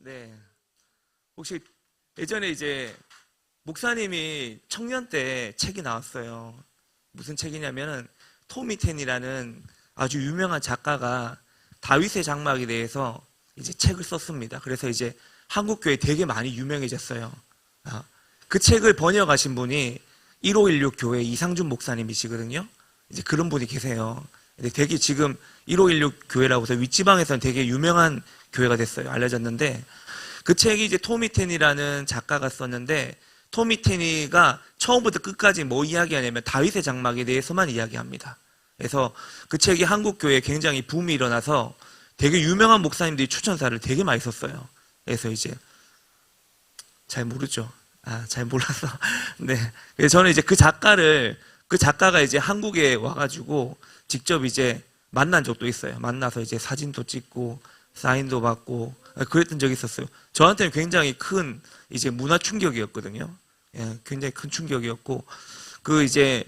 네. 혹시 예전에 이제 목사님이 청년 때 책이 나왔어요. 무슨 책이냐면은 토미 텐이라는 아주 유명한 작가가 다윗의 장막에 대해서 이제 책을 썼습니다. 그래서 이제 한국 교회 되게 많이 유명해졌어요. 그 책을 번역하신 분이 1516 교회 이상준 목사님이시거든요. 이제 그런 분이 계세요. 근데 되게 지금 1516 교회라고 해서 윗지방에서는 되게 유명한 교회가 됐어요. 알려졌는데 그 책이 이제 토미 텐이라는 작가가 썼는데 토미 텐이가 처음부터 끝까지 뭐 이야기하냐면 다윗의 장막에 대해서만 이야기합니다. 그래서 그 책이 한국 교회에 굉장히 붐이 일어나서 되게 유명한 목사님들이 추천사를 되게 많이 썼어요. 그래서 이제 잘 모르죠. 잘 몰라서. 네. 그래서 저는 이제 그 작가가 이제 한국에 와가지고 직접 이제 만난 적도 있어요. 만나서 이제 사진도 찍고 사인도 받고 그랬던 적이 있었어요. 저한테는 굉장히 큰 이제 문화 충격이었거든요. 예, 굉장히 큰 충격이었고 그 이제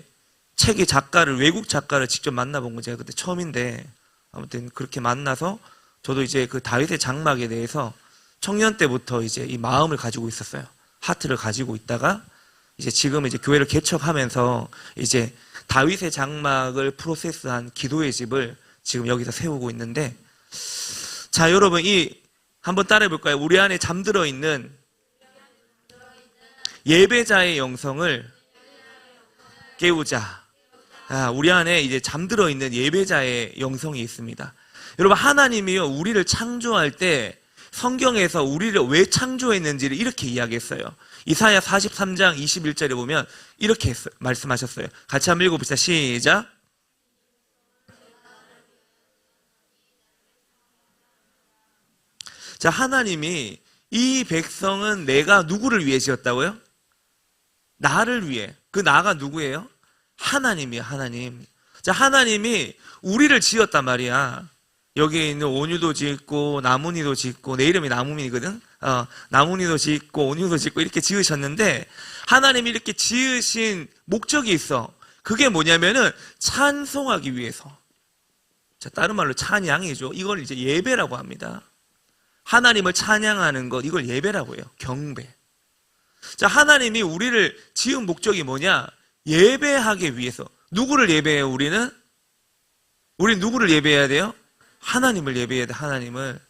책의 작가를 외국 작가를 직접 만나본 건 제가 그때 처음인데 아무튼 그렇게 만나서 저도 이제 그 다윗의 장막에 대해서 청년 때부터 이제 이 마음을 가지고 있었어요. 하트를 가지고 있다가 이제 지금 이제 교회를 개척하면서 이제 다윗의 장막을 프로세스한 기도의 집을 지금 여기서 세우고 있는데 자, 여러분 한번 따라해 볼까요? 우리 안에 잠들어 있는 예배자의 영성을 깨우자. 우리 안에 이제 잠들어 있는 예배자의 영성이 있습니다. 여러분, 하나님이요, 우리를 창조할 때 성경에서 우리를 왜 창조했는지를 이렇게 이야기했어요. 이사야 43장 21절에 보면 이렇게 말씀하셨어요. 같이 한번 읽어봅시다. 시작. 자, 하나님이 이 백성은 내가 누구를 위해 지었다고요? 나를 위해. 그 나가 누구예요? 하나님이에요, 하나님. 자, 하나님이 우리를 지었단 말이야. 여기에 있는 온유도 짓고, 나무니도 짓고, 내 이름이 나무민이거든? 나무니도 짓고, 온유도 짓고, 이렇게 지으셨는데, 하나님이 이렇게 지으신 목적이 있어. 그게 뭐냐면은, 찬송하기 위해서. 자, 다른 말로 찬양이죠. 이걸 이제 예배라고 합니다. 하나님을 찬양하는 것, 이걸 예배라고 해요. 경배. 자, 하나님이 우리를 지은 목적이 뭐냐? 예배하기 위해서. 누구를 예배해요, 우리는? 우리는 누구를 예배해야 돼요? 하나님을 예배해야 돼, 하나님을.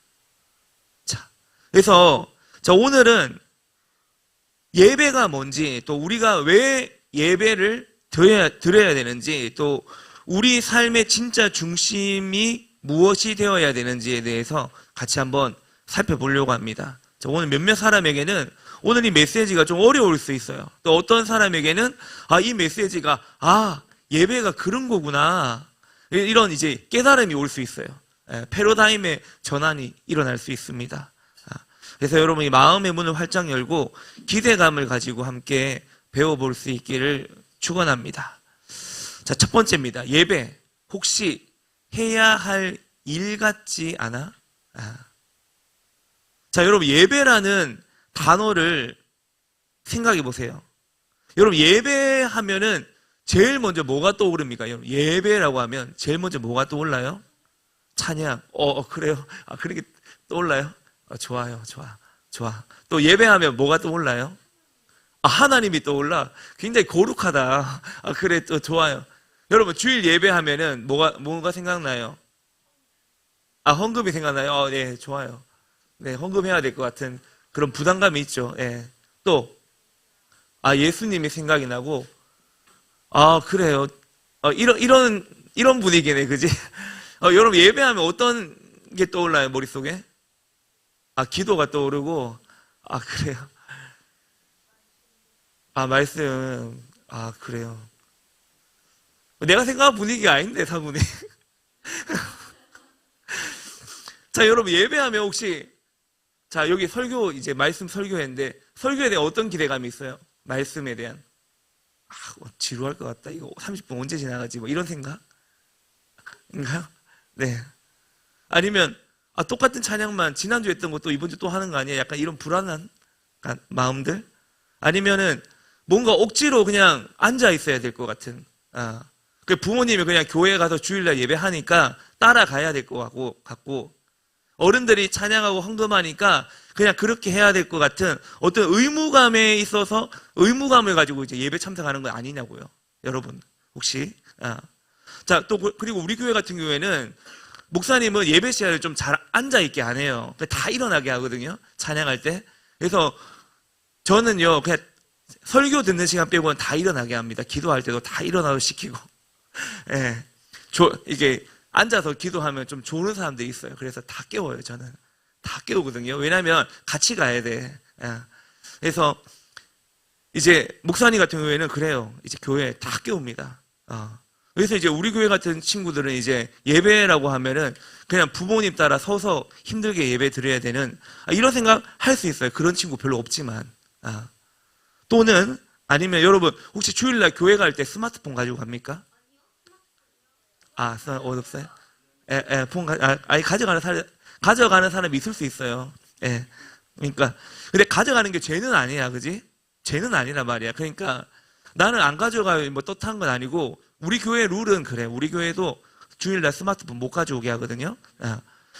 자, 그래서, 자, 오늘은 예배가 뭔지, 또 우리가 왜 예배를 드려야 되는지, 또 우리 삶의 진짜 중심이 무엇이 되어야 되는지에 대해서 같이 한번 살펴보려고 합니다. 자, 오늘 몇몇 사람에게는 오늘 이 메시지가 좀 어려울 수 있어요. 또 어떤 사람에게는 이 메시지가 예배가 그런 거구나. 이런 이제 깨달음이 올 수 있어요. 패러다임의 전환이 일어날 수 있습니다. 그래서 여러분이 마음의 문을 활짝 열고 기대감을 가지고 함께 배워볼 수 있기를 축원합니다. 자, 첫 번째입니다. 예배. 혹시 해야 할 일 같지 않아? 자, 여러분, 예배라는 단어를 생각해 보세요. 여러분, 예배하면은 제일 먼저 뭐가 떠오릅니까? 여러분, 예배라고 하면 제일 먼저 뭐가 떠올라요? 찬양. 그래요. 그렇게 떠올라요? 좋아요. 좋아. 또 예배하면 뭐가 떠올라요? 하나님이 떠올라. 굉장히 거룩하다. 그래, 또 좋아요. 여러분, 주일 예배하면은 뭐가 생각나요? 헌금이 생각나요? 네, 좋아요. 네, 헌금해야 될 것 같은 그런 부담감이 있죠. 예. 또, 예수님이 생각이 나고, 그래요. 이런 분위기네, 그지? 여러분, 예배하면 어떤 게 떠올라요, 머릿속에? 기도가 떠오르고, 그래요. 말씀, 그래요. 내가 생각한 분위기가 아닌데, 사분이. 자, 여러분, 예배하면 혹시, 자, 여기 이제 말씀 설교했는데, 설교에 대한 어떤 기대감이 있어요? 말씀에 대한. 지루할 것 같다. 이거 30분 언제 지나가지? 뭐 이런 생각? 인가요? 네. 아니면, 똑같은 찬양만 지난주 했던 것도 이번 주 또 하는 거 아니야? 약간 이런 불안한 마음들? 아니면은, 뭔가 억지로 그냥 앉아 있어야 될 것 같은, 그 부모님이 그냥 교회에 가서 주일날 예배하니까 따라가야 될 것 같고, 어른들이 찬양하고 헌금하니까 그냥 그렇게 해야 될 것 같은 어떤 의무감에 있어서 의무감을 가지고 이제 예배 참석하는 거 아니냐고요. 여러분, 혹시. 자, 또 그리고 우리 교회 같은 경우에는 목사님은 예배 시간을 좀 잘 앉아있게 안 해요. 다 일어나게 하거든요. 찬양할 때. 그래서 저는요, 그냥 설교 듣는 시간 빼고는 다 일어나게 합니다. 기도할 때도 다 일어나서 시키고. 예. 이게 앉아서 기도하면 좀 좋은 사람들이 있어요. 그래서 다 깨워요, 저는. 다 깨우거든요. 왜냐면 같이 가야 돼. 예. 그래서 이제 목사님 같은 경우에는 그래요. 이제 교회에 다 깨웁니다. 그래서 이제 우리 교회 같은 친구들은 이제 예배라고 하면은 그냥 부모님 따라 서서 힘들게 예배 드려야 되는 이런 생각 할 수 있어요. 그런 친구 별로 없지만. 또는 아니면 여러분 혹시 주일날 교회 갈 때 스마트폰 가지고 갑니까? 없어요? 가져가는 사람이 있을 수 있어요. 예. 그러니까 근데 가져가는 게 죄는 아니야, 그지? 죄는 아니란 말이야. 그러니까 나는 안 가져가요, 뭐 떳한 건 아니고 우리 교회 룰은 그래. 우리 교회도 주일날 스마트폰 못 가져오게 하거든요.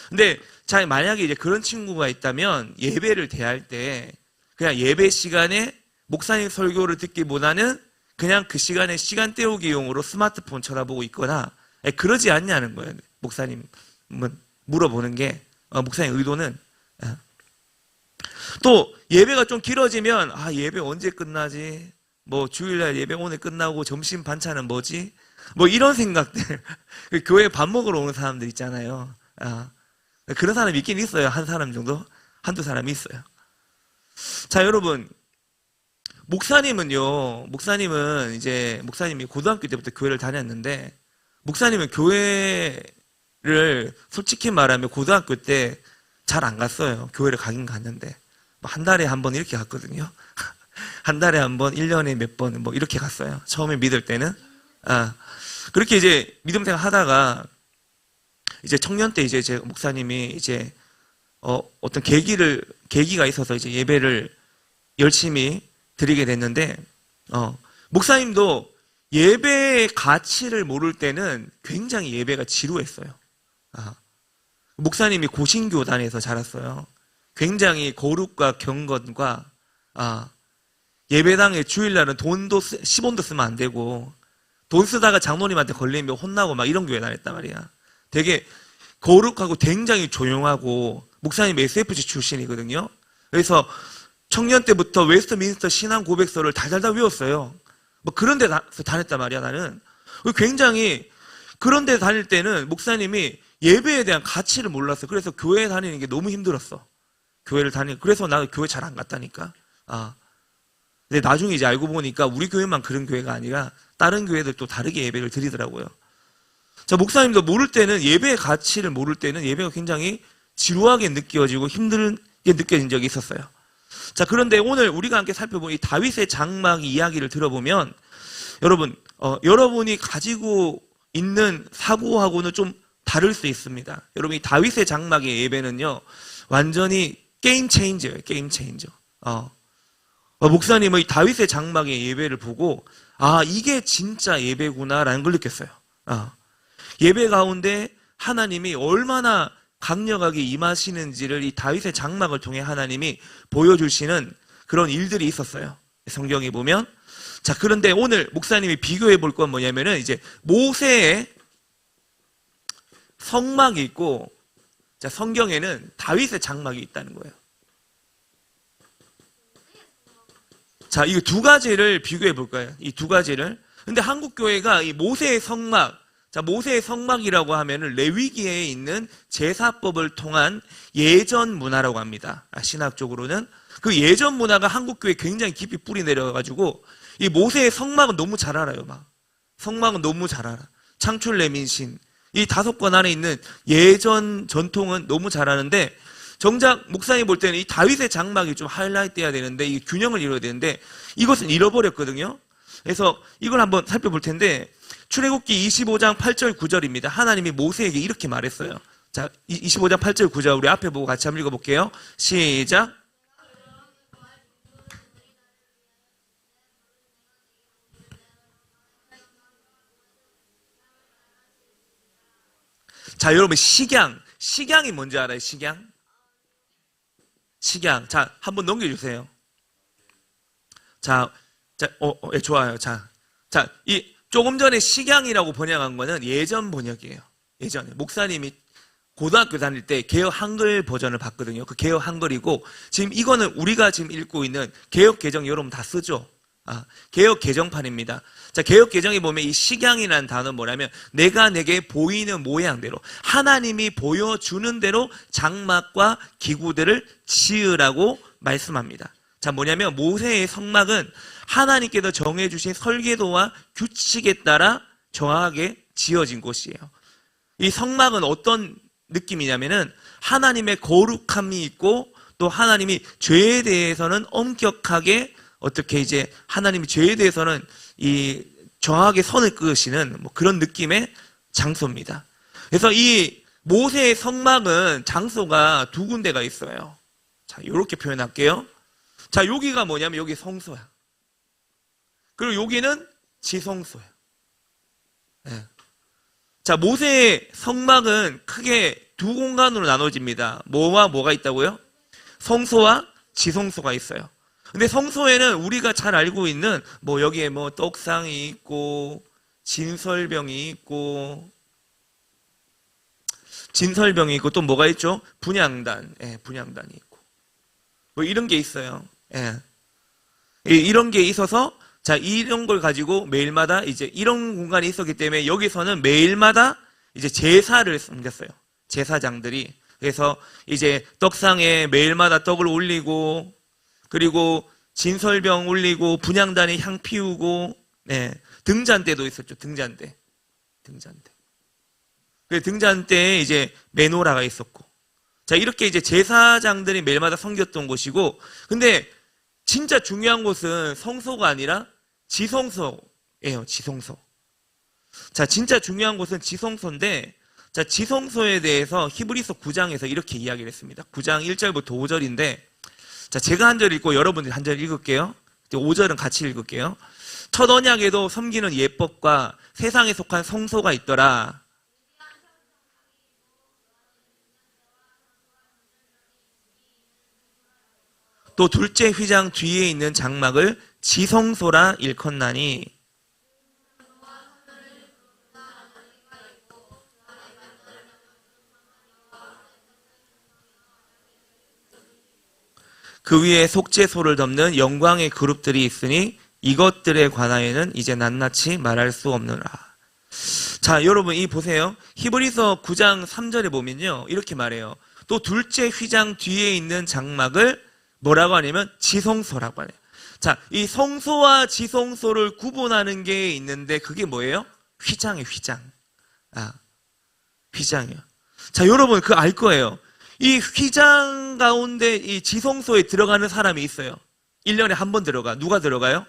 근데 자 만약에 이제 그런 친구가 있다면 예배를 대할 때 그냥 예배 시간에 목사님 설교를 듣기보다는 그냥 그 시간에 시간 때우기용으로 스마트폰 쳐다보고 있거나 그러지 않냐는 거예요. 목사님은 물어보는 게 목사님 의도는. 또 예배가 좀 길어지면 예배 언제 끝나지? 뭐 주일날 예배 오늘 끝나고 점심 반찬은 뭐지? 뭐 이런 생각들. 교회 밥 먹으러 오는 사람들 있잖아요. 그런 사람이 있긴 있어요. 한 사람 정도? 한두 사람이 있어요. 자, 여러분. 목사님이 고등학교 때부터 교회를 다녔는데, 목사님은 교회를 솔직히 말하면 고등학교 때 잘 안 갔어요. 교회를 가긴 갔는데. 한 달에 한 번 이렇게 갔거든요. 한 달에 한 번, 1년에 몇 번, 뭐 이렇게 갔어요. 처음에 믿을 때는. 그렇게 이제 믿음 생활 하다가, 이제 청년 때 이제 제 목사님이 이제, 어떤 계기가 있어서 이제 예배를 열심히 드리게 됐는데, 목사님도 예배의 가치를 모를 때는 굉장히 예배가 지루했어요. 목사님이 고신교단에서 자랐어요. 굉장히 거룩과 경건과, 예배당에 주일날은 10원도 쓰면 안 되고, 돈 쓰다가 장로님한테 걸리면 혼나고 막 이런 교회 다녔단 말이야. 되게 거룩하고 굉장히 조용하고, 목사님 SFC 출신이거든요. 그래서 청년 때부터 웨스트민스터 신앙 고백서를 달달달 외웠어요. 뭐 그런 데 다녔단 말이야, 나는. 굉장히 그런 데 다닐 때는 목사님이 예배에 대한 가치를 몰랐어요. 그래서 교회 다니는 게 너무 힘들었어. 그래서 나 교회 잘 안 갔다니까. 근데 나중에 이제 알고 보니까 우리 교회만 그런 교회가 아니라 다른 교회들 또 다르게 예배를 드리더라고요. 자, 목사님도 모를 때는 예배의 가치를 모를 때는 예배가 굉장히 지루하게 느껴지고 힘들게 느껴진 적이 있었어요. 자, 그런데 오늘 우리가 함께 살펴본 이 다윗의 장막 이야기를 들어보면 여러분이 가지고 있는 사고하고는 좀 다를 수 있습니다. 여러분, 이 다윗의 장막의 예배는요, 완전히 게임 체인저예요, 게임 체인저. 목사님의 이 다윗의 장막의 예배를 보고, 이게 진짜 예배구나라는 걸 느꼈어요. 예배 가운데 하나님이 얼마나 강력하게 임하시는지를 이 다윗의 장막을 통해 하나님이 보여주시는 그런 일들이 있었어요. 성경에 보면. 자, 그런데 오늘 목사님이 비교해 볼 건 뭐냐면은 이제 모세의 성막이 있고, 자, 성경에는 다윗의 장막이 있다는 거예요. 자, 이 두 가지를 비교해 볼 거예요. 이 두 가지를. 근데 한국 교회가 이 모세의 성막, 자, 모세의 성막이라고 하면은 레위기에 있는 제사법을 통한 예전 문화라고 합니다. 신학적으로는. 그 예전 문화가 한국 교회에 굉장히 깊이 뿌리 내려가지고 이 모세의 성막은 너무 잘 알아요, 막. 성막은 너무 잘 알아. 창출 레민신. 이 5권 안에 있는 예전 전통은 너무 잘 아는데, 정작 목사님 볼 때는 이 다윗의 장막이 좀 하이라이트 해야 되는데, 이 균형을 이뤄야 되는데, 이것은 잃어버렸거든요. 그래서 이걸 한번 살펴볼 텐데, 출애굽기 25장 8절 9절입니다. 하나님이 모세에게 이렇게 말했어요. 자, 25장 8절 9절 우리 앞에 보고 같이 한번 읽어볼게요. 시작. 자, 여러분, 식양이 뭔지 알아요? 식양? 식양. 자, 한번 넘겨주세요. 예, 좋아요. 자, 이 조금 전에 식양이라고 번역한 거는 예전 번역이에요. 예전에 목사님이 고등학교 다닐 때 개역 한글 버전을 봤거든요. 그 개역 한글이고, 지금 이거는 우리가 지금 읽고 있는 개역 개정, 여러분 다 쓰죠? 개역 개정판입니다. 자, 개역 개정에 보면 이 식양이라는 단어는 뭐냐면, 내가 내게 보이는 모양대로, 하나님이 보여주는 대로 장막과 기구들을 지으라고 말씀합니다. 자, 뭐냐면 모세의 성막은 하나님께서 정해주신 설계도와 규칙에 따라 정확하게 지어진 곳이에요. 이 성막은 어떤 느낌이냐면은 하나님의 거룩함이 있고, 또 하나님이 죄에 대해서는 엄격하게, 어떻게 이제 하나님이 죄에 대해서는 이 정확하게 선을 그으시는 뭐 그런 느낌의 장소입니다. 그래서 이 모세의 성막은 장소가 두 군데가 있어요. 자, 이렇게 표현할게요. 자, 여기가 뭐냐면 여기 성소야. 그리고 여기는 지성소야. 네. 자, 모세의 성막은 크게 두 공간으로 나눠집니다. 뭐와 뭐가 있다고요? 성소와 지성소가 있어요. 근데 성소에는 우리가 잘 알고 있는 뭐 여기에 뭐 떡상이 있고 진설병이 있고 또 뭐가 있죠? 분향단, 분향단이 있고 뭐 이런 게 있어요. 이런 게 있어서, 자, 이런 걸 가지고 매일마다 이제 이런 공간이 있었기 때문에 여기서는 매일마다 이제 제사를 섬겼어요. 제사장들이. 그래서 이제 떡상에 매일마다 떡을 올리고, 그리고 진설병 올리고, 분향단에 향 피우고, 등잔대도 있었죠. 등잔대. 그 등잔대에 이제 메노라가 있었고. 자, 이렇게 이제 제사장들이 매일마다 섬겼던 곳이고, 근데 진짜 중요한 곳은 성소가 아니라 지성소예요. 지성소. 자, 진짜 중요한 곳은 지성소인데, 자, 지성소에 대해서 히브리서 9장에서 이렇게 이야기를 했습니다. 9장 1절부터 5절인데, 자, 제가 한 절 읽고 여러분들이 한 절 읽을게요. 5절은 같이 읽을게요. 첫 언약에도 섬기는 예법과 세상에 속한 성소가 있더라. 또 둘째 휘장 뒤에 있는 장막을 지성소라 일컫나니, 그 위에 속죄소를 덮는 영광의 그룹들이 있으니 이것들에 관하여는 이제 낱낱이 말할 수 없느라. 자, 여러분 이 보세요. 히브리서 9장 3절에 보면요, 이렇게 말해요. 또 둘째 휘장 뒤에 있는 장막을 뭐라고 하냐면 지성소라고 하네요. 자, 이 성소와 지성소를 구분하는 게 있는데 그게 뭐예요? 휘장이에요. 휘장. 휘장이요. 자, 여러분 그거 알 거예요. 이 휘장 가운데 이 지성소에 들어가는 사람이 있어요. 1년에 한 번 들어가. 누가 들어가요?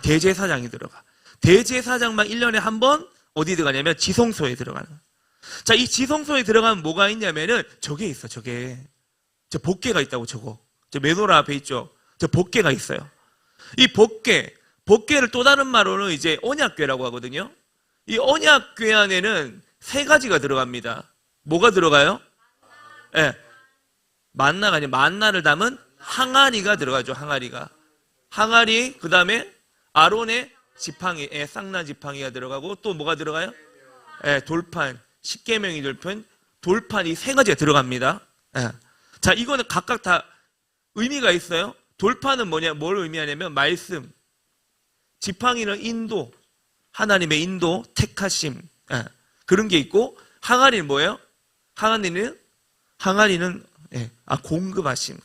대제사장이 들어가. 대제사장만 1년에 한 번 어디 들어가냐면 지성소에 들어가는. 자, 이 지성소에 들어가면 뭐가 있냐면은 저게 있어. 저게. 저 복궤가 있다고. 저거. 저 메노라 앞에 있죠. 저 복궤가 있어요. 이 복궤를 또 다른 말로는 이제 언약궤라고 하거든요. 이 언약궤 안에는 세 가지가 들어갑니다. 뭐가 들어가요? 만나가 아니라 만나를 담은 항아리가 들어가죠. 항아리, 그 다음에 아론의 지팡이, 쌍난 지팡이가 들어가고, 또 뭐가 들어가요? 돌판, 십계명이 돌판, 이 세 가지가 들어갑니다. 자, 이거는 각각 다 의미가 있어요. 돌판은 뭘 의미하냐면 말씀, 지팡이는 인도, 하나님의 인도, 택하심, 그런 게 있고, 항아리는 뭐예요? 항아리는 공급하심.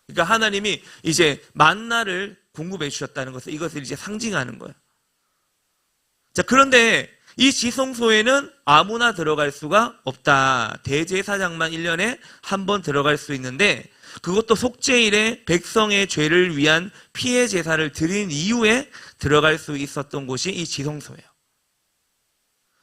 그러니까 하나님이 이제 만나를 공급해 주셨다는 것을, 이것을 이제 상징하는 거예요. 자, 그런데 이 지성소에는 아무나 들어갈 수가 없다. 대제사장만 1년에 한 번 들어갈 수 있는데, 그것도 속죄일에 백성의 죄를 위한 피해 제사를 드린 이후에 들어갈 수 있었던 곳이 이 지성소예요.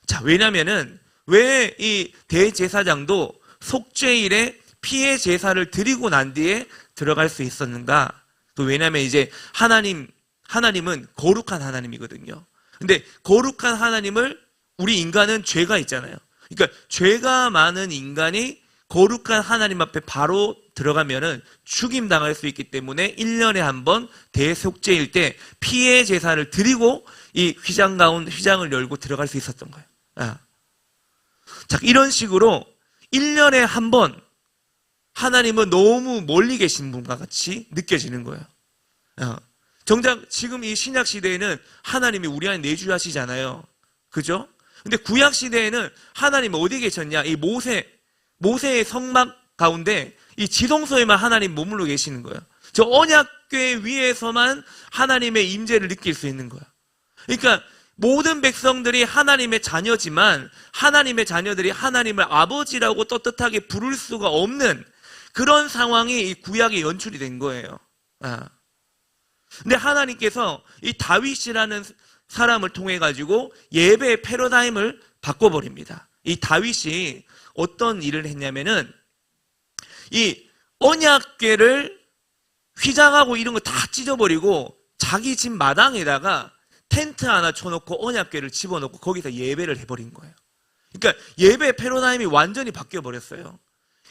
자, 왜냐면은 왜 이 대제사장도 속죄일에 피해 제사를 드리고 난 뒤에 들어갈 수 있었는가? 왜냐면 이제 하나님은 거룩한 하나님이거든요. 근데 거룩한 하나님을, 우리 인간은 죄가 있잖아요. 그러니까 죄가 많은 인간이 거룩한 하나님 앞에 바로 들어가면은 죽임 당할 수 있기 때문에 1년에 한 번 대속죄일 때 피해 제사를 드리고 이 휘장을 열고 들어갈 수 있었던 거예요. 자, 이런 식으로 1년에 한 번 하나님은 너무 멀리 계신 분과 같이 느껴지는 거예요. 정작 지금 이 신약 시대에는 하나님이 우리 안에 내주하시잖아요. 그죠? 근데 구약 시대에는 하나님 어디 계셨냐? 이 모세의 성막 가운데 이 지성소에만 하나님 머물러 계시는 거예요. 저 언약궤 위에서만 하나님의 임재를 느낄 수 있는 거예요. 그러니까 모든 백성들이 하나님의 자녀지만 하나님의 자녀들이 하나님을 아버지라고 떳떳하게 부를 수가 없는 그런 상황이 이 구약에 연출이 된 거예요. 근데 하나님께서 이 다윗이라는 사람을 통해 가지고 예배의 패러다임을 바꿔버립니다. 이 다윗이 어떤 일을 했냐면은 이 언약궤를 휘장하고 이런 거 다 찢어버리고 자기 집 마당에다가 텐트 하나 쳐놓고 언약궤를 집어넣고 거기서 예배를 해버린 거예요. 그러니까 예배 패러다임이 완전히 바뀌어버렸어요.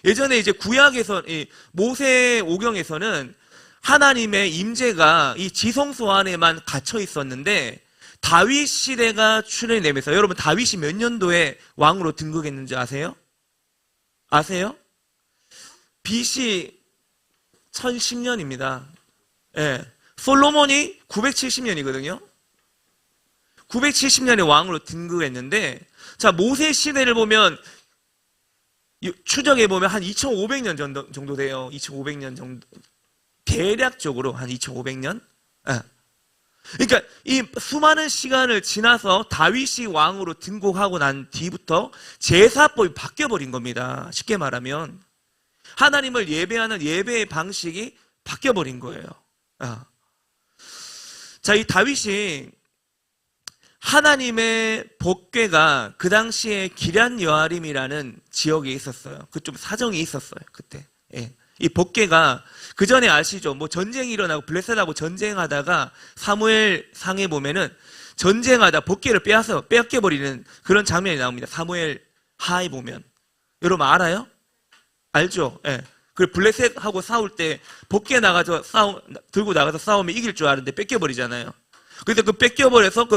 예전에 이제 구약에서 모세 오경에서는 하나님의 임재가 이 지성소 안에만 갇혀 있었는데 다윗 시대가 출현되면서, 여러분 다윗이 몇 년도에 왕으로 등극했는지 아세요? 아세요? BC 1010년입니다. 예. 솔로몬이 970년이거든요. 970년에 왕으로 등극했는데, 자, 모세 시대를 보면 추적해 보면 한 2500년 정도 돼요. 2500년 정도. 대략적으로 한 2500년? 예. 그러니까 이 수많은 시간을 지나서 다윗이 왕으로 등극하고 난 뒤부터 제사법이 바뀌어버린 겁니다. 쉽게 말하면 하나님을 예배하는 예배의 방식이 바뀌어버린 거예요. 자, 이 다윗이 하나님의 법궤가 그 당시에 기럇 여아림이라는 지역에 있었어요. 그 좀 사정이 있었어요, 그때. 예. 이 법궤가 그 전에 아시죠? 뭐 전쟁이 일어나고 블레셋하고 전쟁하다가 사무엘 상에 보면은 전쟁하다 법궤를 빼앗겨버리는 그런 장면이 나옵니다. 사무엘 하에 보면. 여러분 알아요? 알죠? 예. 그 블레셋하고 싸울 때 법궤 들고 나가서 싸우면 이길 줄 아는데 뺏겨버리잖아요. 그래서 그 뺏겨버려서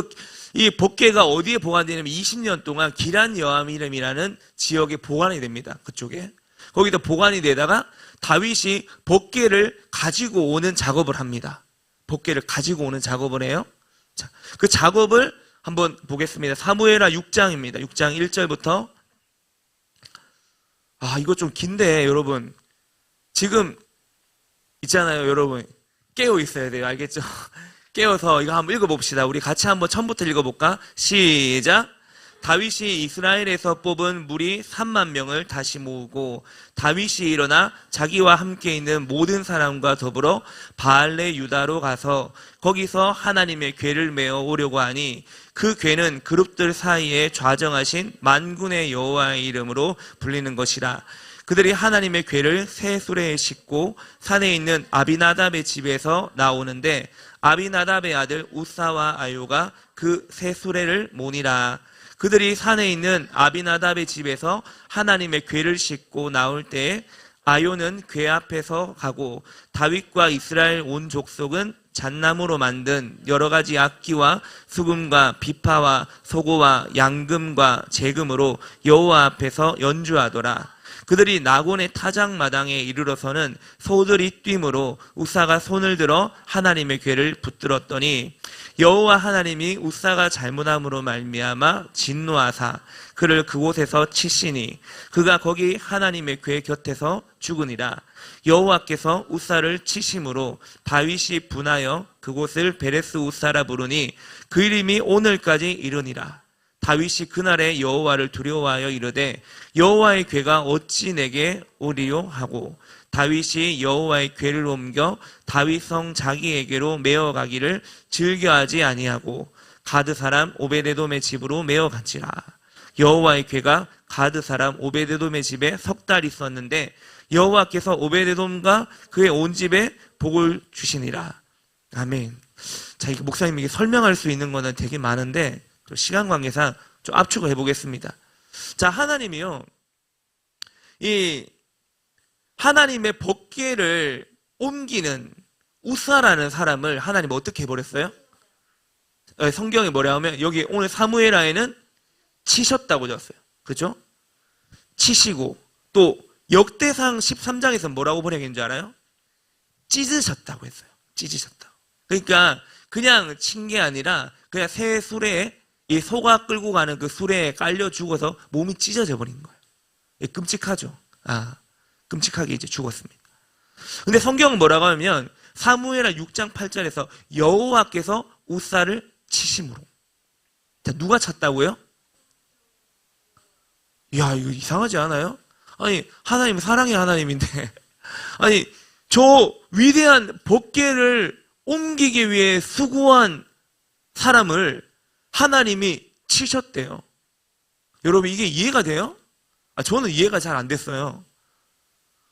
이 법궤가 어디에 보관되냐면 20년 동안 기럇 여아림이라는 지역에 보관이 됩니다. 그쪽에. 거기다 보관이 되다가 다윗이 법궤를 가지고 오는 작업을 합니다. 법궤를 가지고 오는 작업을 해요. 자, 그 작업을 한번 보겠습니다. 사무엘하 6장입니다. 6장 1절부터. 이거 좀 긴데 여러분 지금 있잖아요. 여러분 깨어 있어야 돼요. 알겠죠? 깨어서 이거 한번 읽어봅시다. 우리 같이 한번 처음부터 읽어볼까? 시작. 다윗이 이스라엘에서 뽑은 무리 3만 명을 다시 모으고 다윗이 일어나 자기와 함께 있는 모든 사람과 더불어 바알레 유다로 가서 거기서 하나님의 궤를 메어 오려고 하니 그 궤는 그룹들 사이에 좌정하신 만군의 여호와의 이름으로 불리는 것이라. 그들이 하나님의 궤를 새 수레에 싣고 산에 있는 아비나답의 집에서 나오는데 아비나답의 아들 우사와 아요가 그 새 수레를 모니라. 그들이 산에 있는 아비나답의 집에서 하나님의 궤를 싣고 나올 때에 아요는 궤 앞에서 가고 다윗과 이스라엘 온 족속은 잣나무로 만든 여러 가지 악기와 수금과 비파와 소고와 양금과 재금으로 여호와 앞에서 연주하더라. 그들이 나곤의 타작마당에 이르러서는 소들이 뛰므로 우사가 손을 들어 하나님의 궤를 붙들었더니 여호와 하나님이 우사가 잘못함으로 말미암아 진노하사 그를 그곳에서 치시니 그가 거기 하나님의 궤 곁에서 죽으니라. 여호와께서 우사를 치심으로 다윗이 분하여 그곳을 베레스 우사라 부르니 그 이름이 오늘까지 이르니라. 다윗이 그날에 여호와를 두려워하여 이르되 여호와의 궤가 어찌 내게 오리요 하고 다윗이 여호와의 궤를 옮겨 다윗성 자기에게로 메어가기를 즐겨하지 아니하고 가드 사람 오베데돔의 집으로 메어간지라. 여호와의 궤가 가드 사람 오베데돔의 집에 석 달 있었는데 여호와께서 오베데돔과 그의 온 집에 복을 주시니라. 아멘. 자, 이게 목사님이 이게 설명할 수 있는 거는 되게 많은데 시간 관계상 좀 압축을 해보겠습니다. 자, 하나님이요, 하나님의 법궤를 옮기는 우사라는 사람을 하나님 어떻게 해버렸어요? 성경에 뭐라 하면 여기 오늘 사무엘하에는 치셨다고 적었어요. 그렇죠? 치시고 또 역대상 13장에서 뭐라고 번역했는 줄 알아요? 찢으셨다고 했어요. 찢으셨다. 그러니까 그냥 친 게 아니라 그냥 새 수레에 이 소가 끌고 가는 그 수레에 깔려 죽어서 몸이 찢어져 버린 거예요. 끔찍하죠. 끔찍하게 이제 죽었습니다. 근데 성경은 뭐라고 하면 사무엘하 6장 8절에서 여호와께서 우사를 치심으로. 자, 누가 쳤다고요? 야, 이거 이상하지 않아요? 아니, 하나님 사랑의 하나님인데 아니, 저 위대한 법궤를 옮기기 위해 수고한 사람을 하나님이 치셨대요. 여러분, 이게 이해가 돼요? 저는 이해가 잘 안 됐어요.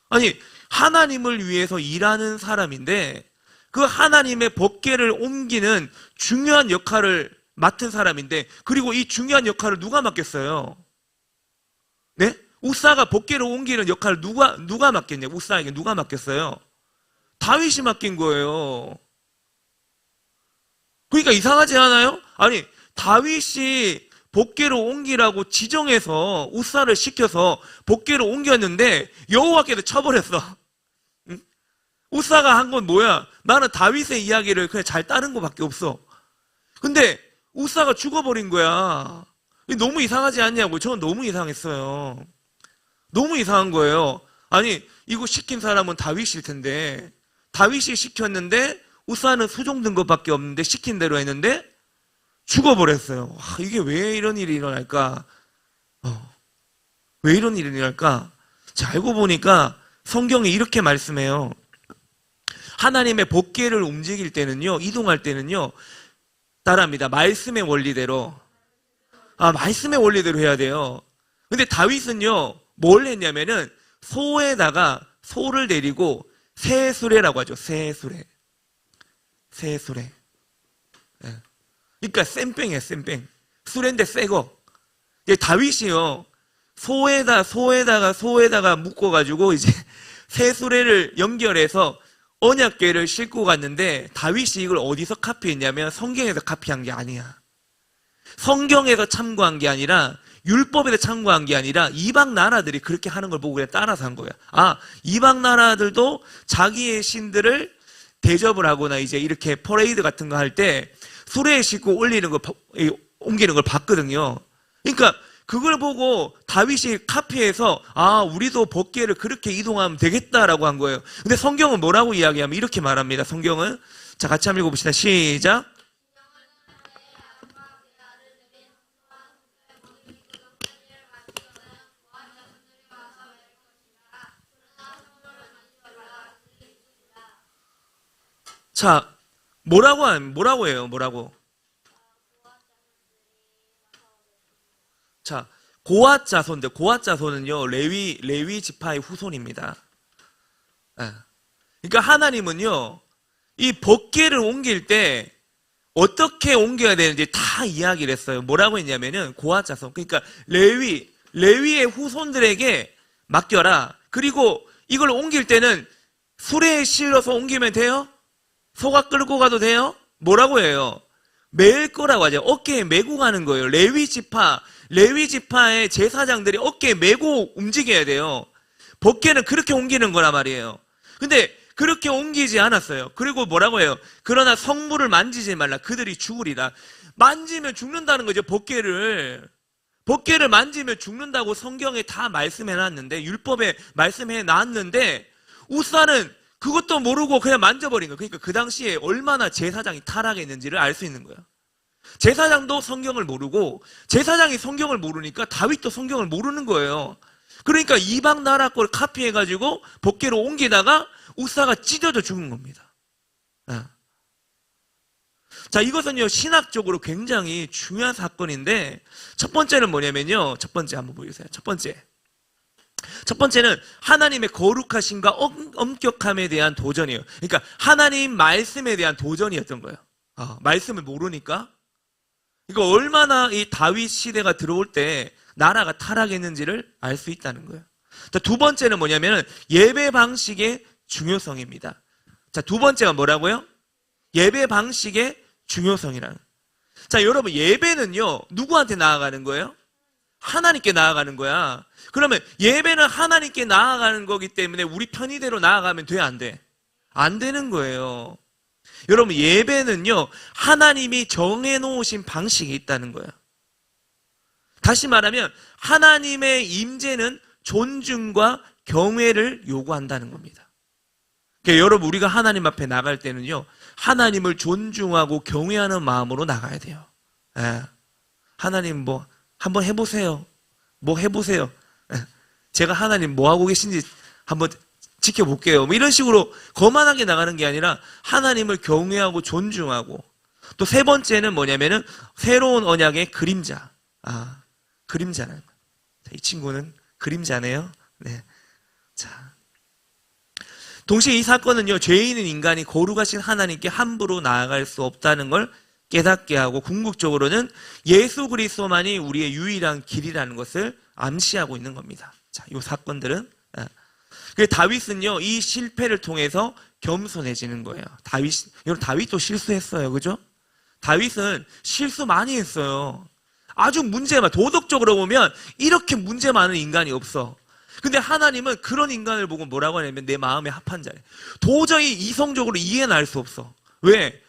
아니, 하나님을 위해서 일하는 사람인데 그 하나님의 법궤를 옮기는 중요한 역할을 맡은 사람인데, 그리고 이 중요한 역할을 누가 맡겼어요? 네? 우사가 법궤를 옮기는 역할을 누가 맡겼냐고. 우사에게 누가 맡겼어요? 다윗이 맡긴 거예요. 그러니까 이상하지 않아요? 아니, 다윗이 법궤를 옮기라고 지정해서 우사를 시켜서 법궤를 옮겼는데 여호와께서 쳐버렸어. 응? 우사가 한 건 뭐야? 나는 다윗의 이야기를 그냥 잘 따른 것밖에 없어. 근데 우사가 죽어버린 거야. 너무 이상하지 않냐고. 저는 너무 이상했어요. 너무 이상한 거예요. 아니, 이거 시킨 사람은 다윗일 텐데 다윗이 시켰는데 우사는 수종든 것밖에 없는데 시킨 대로 했는데 죽어버렸어요. 이게 왜 이런 일이 일어날까? 왜 이런 일이 일어날까? 자, 알고 보니까 성경이 이렇게 말씀해요. 하나님의 법궤를 움직일 때는요, 이동할 때는요, 따라합니다. 말씀의 원리대로. 말씀의 원리대로 해야 돼요. 근데 다윗은요, 뭘 했냐면은 소에다가 소를 데리고 새수레라고 하죠. 새수레. 새수레. 예. 그러니까 쌤뺑이에요, 쌤뺑. 수레인데 새거. 다윗이요, 소에다가 묶어가지고 이제 새수레를 연결해서 언약궤를 싣고 갔는데 다윗이 이걸 어디서 카피했냐면 성경에서 카피한 게 아니야. 성경에서 참고한 게 아니라 율법에서 참고한 게 아니라 이방 나라들이 그렇게 하는 걸 보고 그냥 따라서 한 거야. 이방 나라들도 자기의 신들을 대접을 하거나 이제 이렇게 퍼레이드 같은 거 할 때 수레에 싣고 옮기는 걸 봤거든요. 그러니까 그걸 보고 다윗이 카피해서 우리도 법궤를 그렇게 이동하면 되겠다라고 한 거예요. 근데 성경은 뭐라고 이야기하면 이렇게 말합니다. 성경은 자, 같이 한번 읽어봅시다. 시작. 자, 뭐라고 해요? 뭐라고? 자, 고앗 자손인데 고앗 자손은요, 레위 지파의 후손입니다. 그러니까 하나님은요, 이 법궤를 옮길 때 어떻게 옮겨야 되는지 다 이야기를 했어요. 뭐라고 했냐면은 고앗 자손, 그러니까 레위의 후손들에게 맡겨라. 그리고 이걸 옮길 때는 수레에 실어서 옮기면 돼요? 소가 끌고 가도 돼요? 뭐라고 해요? 맬 거라고 하죠. 어깨에 메고 가는 거예요. 레위 지파의 제사장들이 어깨에 메고 움직여야 돼요. 법궤는 그렇게 옮기는 거란 말이에요. 근데 그렇게 옮기지 않았어요. 그리고 뭐라고 해요? 그러나 성물을 만지지 말라. 그들이 죽으리라. 만지면 죽는다는 거죠. 법궤를 만지면 죽는다고 성경에 다 말씀해 놨는데, 율법에 말씀해 놨는데 우사는 그것도 모르고 그냥 만져버린 거예요. 그러니까 그 당시에 얼마나 제사장이 타락했는지를 알 수 있는 거예요. 제사장도 성경을 모르고 제사장이 성경을 모르니까 다윗도 성경을 모르는 거예요. 그러니까 이방 나라 걸 카피해가지고 법궤로 옮기다가 우사가 찢어져 죽은 겁니다. 자, 이것은요, 신학적으로 굉장히 중요한 사건인데, 첫 번째는 뭐냐면요, 첫 번째 한번 보여주세요. 첫 번째는 하나님의 거룩하심과 엄격함에 대한 도전이에요. 그러니까 하나님 말씀에 대한 도전이었던 거예요. 말씀을 모르니까. 그러니까 얼마나 이 다윗 시대가 들어올 때 나라가 타락했는지를 알 수 있다는 거예요. 자, 두 번째는 뭐냐면은 예배 방식의 중요성입니다. 자, 두 번째가 뭐라고요? 예배 방식의 중요성이라는. 자, 여러분, 예배는요, 누구한테 나아가는 거예요? 하나님께 나아가는 거야. 그러면 예배는 하나님께 나아가는 거기 때문에 우리 편의대로 나아가면 돼, 안 돼? 안 되는 거예요. 여러분, 예배는요, 하나님이 정해놓으신 방식이 있다는 거예요. 다시 말하면 하나님의 임재는 존중과 경외를 요구한다는 겁니다. 그러니까 여러분, 우리가 하나님 앞에 나갈 때는요, 하나님을 존중하고 경외하는 마음으로 나가야 돼요. 예. 하나님 뭐 한번 해보세요. 뭐 해보세요. 예. 제가 하나님 뭐 하고 계신지 한번 지켜볼게요. 뭐 이런 식으로 거만하게 나가는 게 아니라 하나님을 경외하고 존중하고, 또 세 번째는 뭐냐면은 새로운 언약의 그림자. 그림자는. 이 친구는 그림자네요. 네. 자. 동시에 이 사건은요, 죄 있는 인간이 거룩하신 하나님께 함부로 나아갈 수 없다는 걸 깨닫게 하고, 궁극적으로는 예수 그리스도만이 우리의 유일한 길이라는 것을 암시하고 있는 겁니다. 자, 이 사건들은. 다윗은요, 이 실패를 통해서 겸손해지는 거예요. 여러분, 다윗도 실수했어요. 그죠? 다윗은 실수 많이 했어요. 아주 도덕적으로 보면 이렇게 문제 많은 인간이 없어. 근데 하나님은 그런 인간을 보고 뭐라고 하냐면 내 마음에 합한 자래. 도저히 이성적으로 이해는 할 수 없어. 왜?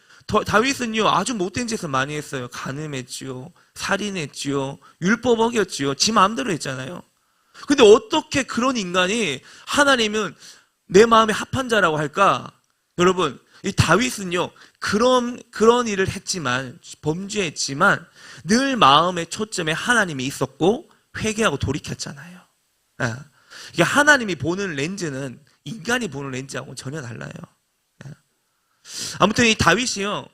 다윗은요, 아주 못된 짓을 많이 했어요. 간음했지요, 살인했지요, 율법 어겼지요, 지 마음대로 했잖아요. 근데 어떻게 그런 인간이 하나님은 내 마음에 합한 자라고 할까? 여러분, 이 다윗은요, 그런 일을 했지만, 범죄했지만, 늘 마음의 초점에 하나님이 있었고, 회개하고 돌이켰잖아요. 이게 하나님이 보는 렌즈는 인간이 보는 렌즈하고는 전혀 달라요. 아무튼 이 다윗이요,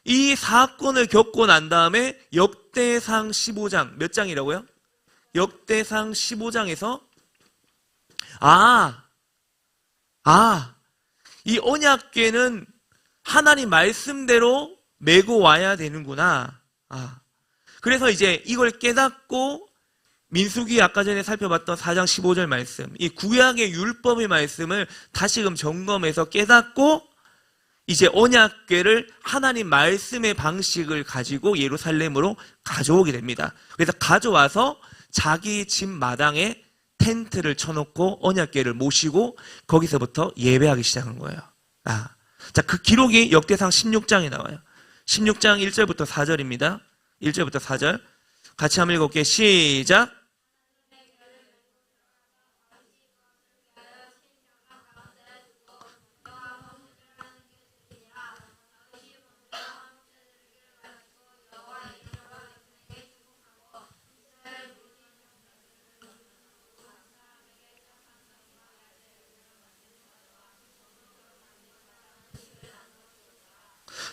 이 사건을 겪고 난 다음에 역대상 15장, 몇 장이라고요? 역대상 15장에서 이 언약궤는 하나님 말씀대로 메고 와야 되는구나. 그래서 이제 이걸 깨닫고 민수기 아까 전에 살펴봤던 4장 15절 말씀, 이 구약의 율법의 말씀을 다시금 점검해서 깨닫고 이제 언약궤를 하나님 말씀의 방식을 가지고 예루살렘으로 가져오게 됩니다. 그래서 가져와서 자기 집 마당에 텐트를 쳐놓고 언약궤를 모시고 거기서부터 예배하기 시작한 거예요. 자, 그 기록이 역대상 16장에 나와요. 16장 1절부터 4절입니다. 1절부터 4절. 같이 한번 읽어볼게요. 시작.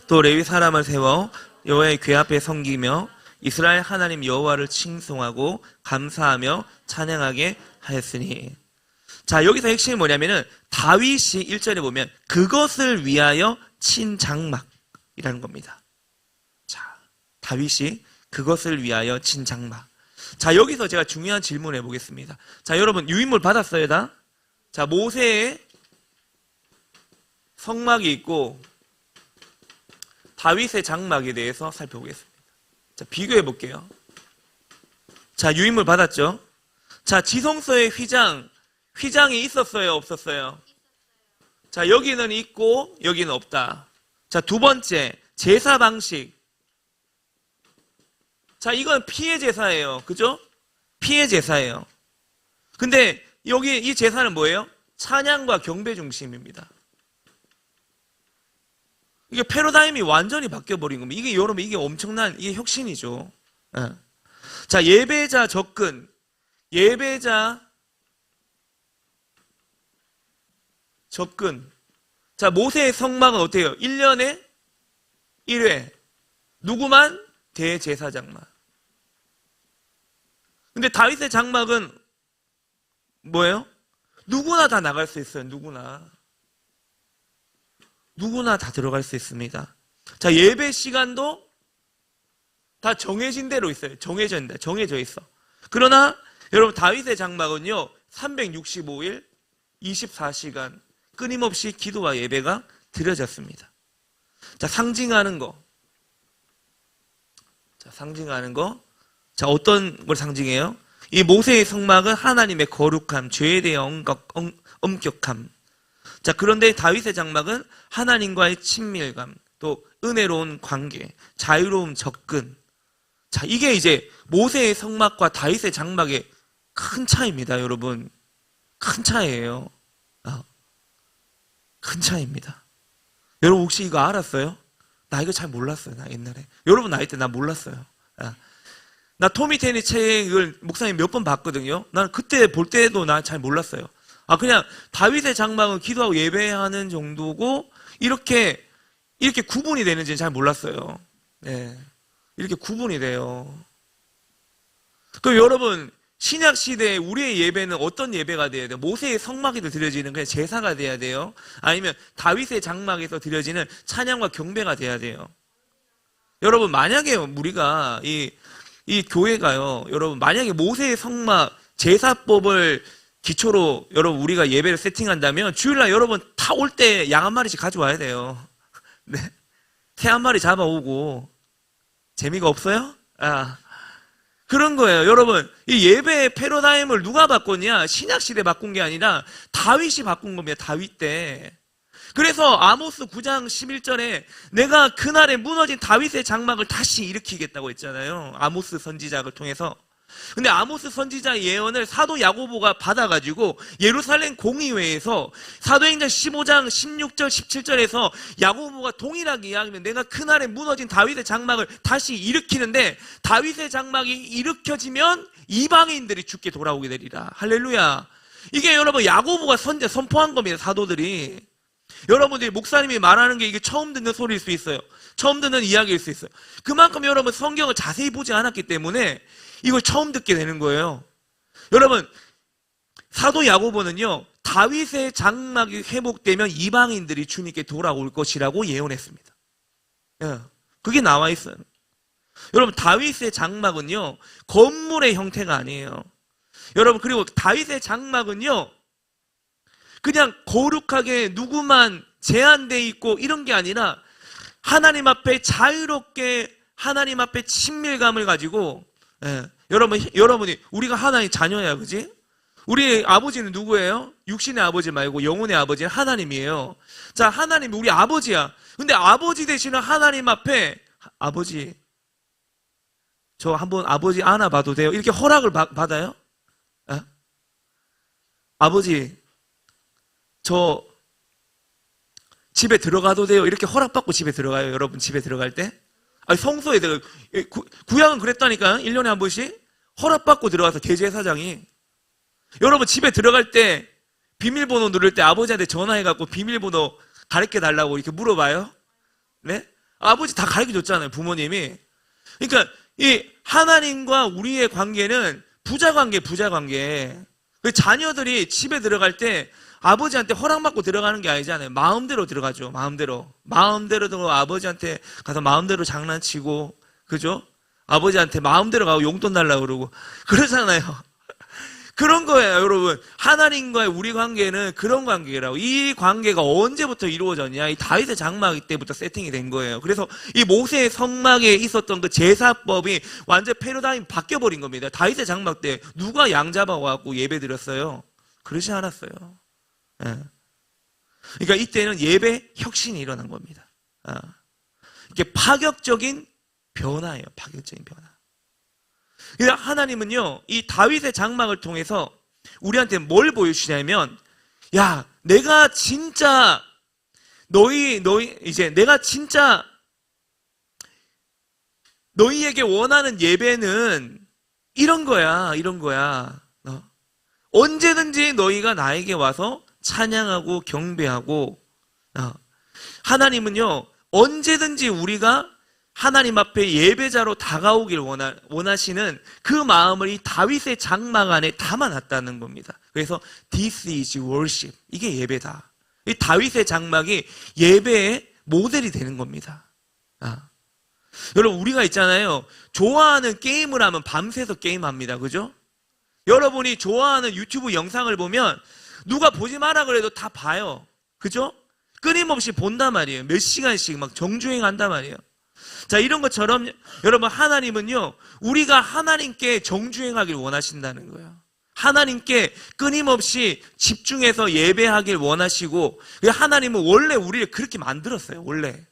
또 레위 사람을 세워 여호와의 궤 앞에 섬기며 이스라엘 하나님 여호와를 칭송하고 감사하며 찬양하게 하였으니. 자, 여기서 핵심이 뭐냐면은 다윗이 1절에 보면 그것을 위하여 친 장막이라는 겁니다. 자, 다윗이 그것을 위하여 친 장막. 자, 여기서 제가 중요한 질문 해보겠습니다. 자, 여러분 유인물 받았어요, 다? 자, 모세의 성막이 있고 다윗의 장막에 대해서 살펴보겠습니다. 자, 비교해 볼게요. 자, 유인물 받았죠? 자, 지성소의 휘장이 있었어요, 없었어요? 자, 여기는 있고 여기는 없다. 자, 두 번째, 제사 방식. 자, 이건 피해 제사예요. 그죠? 피해 제사예요. 근데 여기 이 제사는 뭐예요? 찬양과 경배 중심입니다. 이게 패러다임이 완전히 바뀌어버린 겁니다. 이게 여러분, 이게 엄청난, 이게 혁신이죠. 자, 예배자 접근. 예배자 접근. 자, 모세의 성막은 어때요? 1년에 1회. 누구만? 대제사장만. 근데 다윗의 장막은 뭐예요? 누구나 다 나갈 수 있어요. 누구나 다 들어갈 수 있습니다. 자, 예배 시간도 다 정해진 대로 있어요. 정해져 있어. 그러나 여러분, 다윗의 장막은요, 365일 24시간 끊임없이 기도와 예배가 드려졌습니다. 자, 상징하는 거. 자, 상징하는 거. 자, 어떤 걸 상징해요? 이 모세의 성막은 하나님의 거룩함, 죄에 대한 엄격함. 자, 그런데 다윗의 장막은 하나님과의 친밀감, 또 은혜로운 관계, 자유로운 접근. 자, 이게 이제 모세의 성막과 다윗의 장막의 큰 차이입니다, 여러분. 큰 차이예요. 큰 차이입니다. 여러분 혹시 이거 알았어요? 나 이거 잘 몰랐어요, 나 옛날에. 여러분 나이 때 나 몰랐어요. 나 토미 테니 책을 목사님 몇 번 봤거든요. 나는 그때 볼 때도 나 잘 몰랐어요. 그냥 다윗의 장막은 기도하고 예배하는 정도고 이렇게 구분이 되는지는 잘 몰랐어요. 네. 이렇게 구분이 돼요. 그럼 여러분, 신약 시대에 우리의 예배는 어떤 예배가 돼야 돼요? 모세의 성막에서 드려지는 그냥 제사가 돼야 돼요? 아니면 다윗의 장막에서 드려지는 찬양과 경배가 돼야 돼요? 여러분, 만약에 우리가 이 교회가요, 여러분, 만약에 모세의 성막 제사법을 기초로 여러분 우리가 예배를 세팅한다면 주일날 여러분 다 올 때 양 한 마리씩 가져와야 돼요. 네. 새 한 마리 잡아오고. 재미가 없어요? 그런 거예요. 여러분, 이 예배의 패러다임을 누가 바꿨냐? 신약시대 바꾼 게 아니라 다윗이 바꾼 겁니다. 다윗 때. 그래서 아모스 9장 11절에 내가 그날에 무너진 다윗의 장막을 다시 일으키겠다고 했잖아요. 아모스 선지자를 통해서. 근데 아모스 선지자 예언을 사도 야고보가 받아가지고 예루살렘 공의회에서 사도행전 15장 16절 17절에서 야고보가 동일하게 이야기하면 내가 그날에 무너진 다윗의 장막을 다시 일으키는데 다윗의 장막이 일으켜지면 이방인들이 죽게 돌아오게 되리라. 할렐루야. 이게 여러분 야고보가 선포한 겁니다. 사도들이. 여러분들이 목사님이 말하는 게 이게 처음 듣는 소리일 수 있어요. 처음 듣는 이야기일 수 있어요. 그만큼 여러분 성경을 자세히 보지 않았기 때문에 이걸 처음 듣게 되는 거예요. 여러분, 사도 야고보는요, 다윗의 장막이 회복되면 이방인들이 주님께 돌아올 것이라고 예언했습니다. 그게 나와 있어요. 여러분, 다윗의 장막은요, 건물의 형태가 아니에요. 여러분, 그리고 다윗의 장막은요, 그냥 거룩하게 누구만 제한되어 있고 이런 게 아니라 하나님 앞에 자유롭게 하나님 앞에 친밀감을 가지고 여러분이 우리가 하나님 자녀야, 그지? 우리 아버지는 누구예요? 육신의 아버지 말고 영혼의 아버지는 하나님이에요. 자, 하나님이 우리 아버지야. 근데 아버지 되시는 하나님 앞에 아버지, 저 한번 아버지 안아봐도 돼요? 이렇게 허락을 받아요? 아버지, 저 집에 들어가도 돼요? 이렇게 허락받고 집에 들어가요? 여러분 집에 들어갈 때? 성소에 구약은 그랬다니까요. 1년에 한 번씩 허락받고 들어가서 대제사장이. 여러분 집에 들어갈 때 비밀번호 누를 때 아버지한테 전화해갖고 비밀번호 가르쳐달라고 이렇게 물어봐요. 네? 아버지 다 가르쳐줬잖아요, 부모님이. 그러니까 이 하나님과 우리의 관계는 부자관계. 그 자녀들이 집에 들어갈 때 아버지한테 허락받고 들어가는 게 아니잖아요. 마음대로 들어가죠. 마음대로 들어 아버지한테 가서 마음대로 장난치고, 그죠? 아버지한테 마음대로 가고 용돈 달라고 그러고 그러잖아요. 그런 거예요, 여러분. 하나님과의 우리 관계는 그런 관계라고. 이 관계가 언제부터 이루어졌냐? 이 다윗의 장막 때부터 세팅이 된 거예요. 그래서 이 모세의 성막에 있었던 그 제사법이 완전 패러다임 바뀌어버린 겁니다. 다윗의 장막 때 누가 양 잡아와갖고 예배 드렸어요? 그러지 않았어요. 그러니까 이때는 예배 혁신이 일어난 겁니다. 이게 파격적인 변화예요. 파격적인 변화. 그러니까 하나님은요, 이 다윗의 장막을 통해서 우리한테 뭘 보여주시냐면, 야, 내가 진짜 내가 진짜 너희에게 원하는 예배는 이런 거야. 언제든지 너희가 나에게 와서 찬양하고 경배하고, 하나님은요 언제든지 우리가 하나님 앞에 예배자로 다가오길 원하시는 그 마음을 이 다윗의 장막 안에 담아놨다는 겁니다. 그래서 This is worship. 이게 예배다. 이 다윗의 장막이 예배의 모델이 되는 겁니다. 여러분 우리가 있잖아요, 좋아하는 게임을 하면 밤새서 게임합니다. 그죠? 여러분이 좋아하는 유튜브 영상을 보면 누가 보지 마라 그래도 다 봐요. 그죠? 끊임없이 본단 말이에요. 몇 시간씩 막 정주행한단 말이에요. 자, 이런 것처럼 여러분, 하나님은요, 우리가 하나님께 정주행하길 원하신다는 거예요. 하나님께 끊임없이 집중해서 예배하길 원하시고, 하나님은 원래 우리를 그렇게 만들었어요, 원래.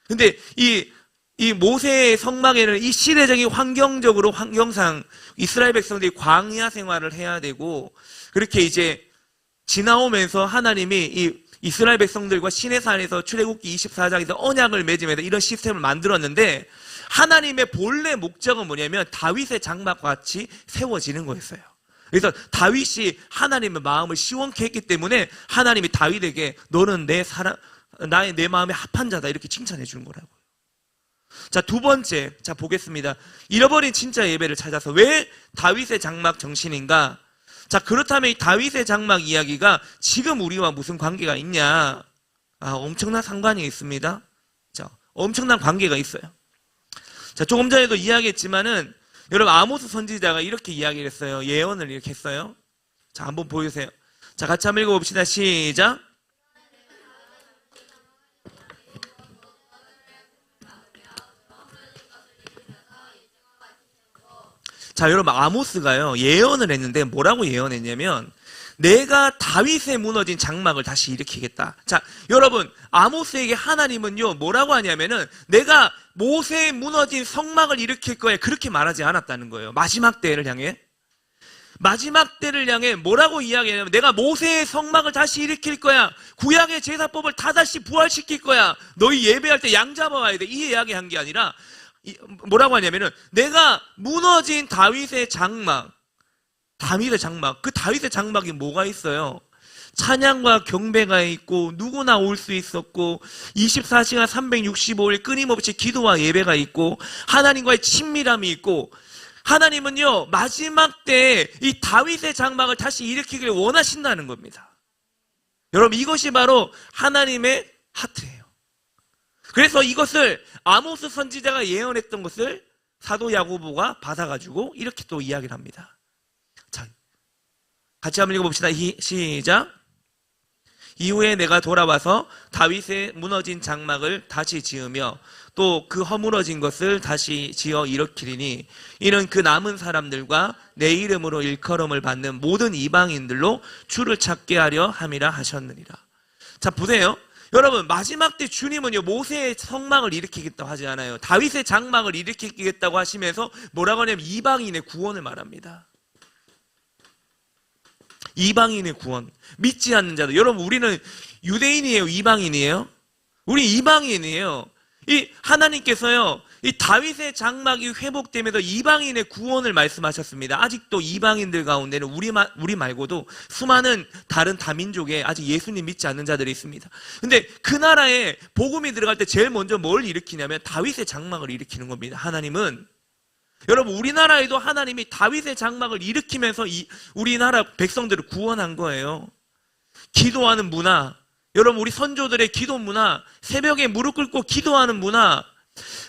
근데 이 모세의 성막에는 이 시대적인 환경상 이스라엘 백성들이 광야 생활을 해야 되고, 그렇게 이제 지나오면서 하나님이 이 이스라엘 백성들과 시내산에서 출애굽기 24장에서 언약을 맺으면서 이런 시스템을 만들었는데, 하나님의 본래 목적은 뭐냐면 다윗의 장막과 같이 세워지는 거였어요. 그래서 다윗이 하나님의 마음을 시원케 했기 때문에 하나님이 다윗에게 너는 내 마음에 합한 자다 이렇게 칭찬해 주는 거라고요. 자, 두 번째, 자 보겠습니다. 잃어버린 진짜 예배를 찾아서 왜 다윗의 장막 정신인가? 자, 그렇다면 이 다윗의 장막 이야기가 지금 우리와 무슨 관계가 있냐? 엄청난 상관이 있습니다. 자, 엄청난 관계가 있어요. 자, 조금 전에도 이야기했지만은 여러분, 아모스 선지자가 이렇게 이야기를 했어요. 예언을 이렇게 했어요. 자, 한번 보여주세요. 자, 같이 한번 읽어봅시다. 시작. 자, 여러분, 아모스가요, 예언을 했는데 뭐라고 예언했냐면, 내가 다윗의 무너진 장막을 다시 일으키겠다. 자, 여러분, 아모스에게 하나님은요, 뭐라고 하냐면은, 내가 모세의 무너진 성막을 일으킬 거야. 그렇게 말하지 않았다는 거예요. 마지막 때를 향해. 마지막 때를 향해 뭐라고 이야기하냐면, 내가 모세의 성막을 다시 일으킬 거야. 구약의 제사법을 다 다시 부활시킬 거야. 너희 예배할 때 양 잡아와야 돼. 이 이야기한 게 아니라, 뭐라고 하냐면은, 내가 무너진 다윗의 장막, 그 다윗의 장막이 뭐가 있어요? 찬양과 경배가 있고, 누구나 올 수 있었고, 24시간 365일 끊임없이 기도와 예배가 있고, 하나님과의 친밀함이 있고, 하나님은요, 마지막 때에 이 다윗의 장막을 다시 일으키길 원하신다는 겁니다. 여러분, 이것이 바로 하나님의 하트예요. 그래서 이것을 아모스 선지자가 예언했던 것을 사도 야고보가 받아가지고 이렇게 또 이야기를 합니다. 자, 같이 한번 읽어봅시다. 시작. 이후에 내가 돌아와서 다윗의 무너진 장막을 다시 지으며 또 그 허물어진 것을 다시 지어 일으키리니 이는 그 남은 사람들과 내 이름으로 일컬음을 받는 모든 이방인들로 주를 찾게 하려 함이라 하셨느니라. 자, 보세요. 여러분, 마지막 때 주님은요, 모세의 성막을 일으키겠다고 하지 않아요. 다윗의 장막을 일으키겠다고 하시면서 뭐라고 하냐면 이방인의 구원을 말합니다. 이방인의 구원. 믿지 않는 자들. 여러분, 우리는 유대인이에요? 이방인이에요? 우리 이방인이에요. 이 하나님께서요, 이 다윗의 장막이 회복되면서 이방인의 구원을 말씀하셨습니다. 아직도 이방인들 가운데는 우리 말고도 수많은 다른 다민족에 아직 예수님 믿지 않는 자들이 있습니다. 근데 그 나라에 복음이 들어갈 때 제일 먼저 뭘 일으키냐면 다윗의 장막을 일으키는 겁니다. 하나님은. 여러분, 우리나라에도 하나님이 다윗의 장막을 일으키면서 우리나라 백성들을 구원한 거예요. 기도하는 문화, 여러분, 우리 선조들의 기도 문화, 새벽에 무릎 꿇고 기도하는 문화,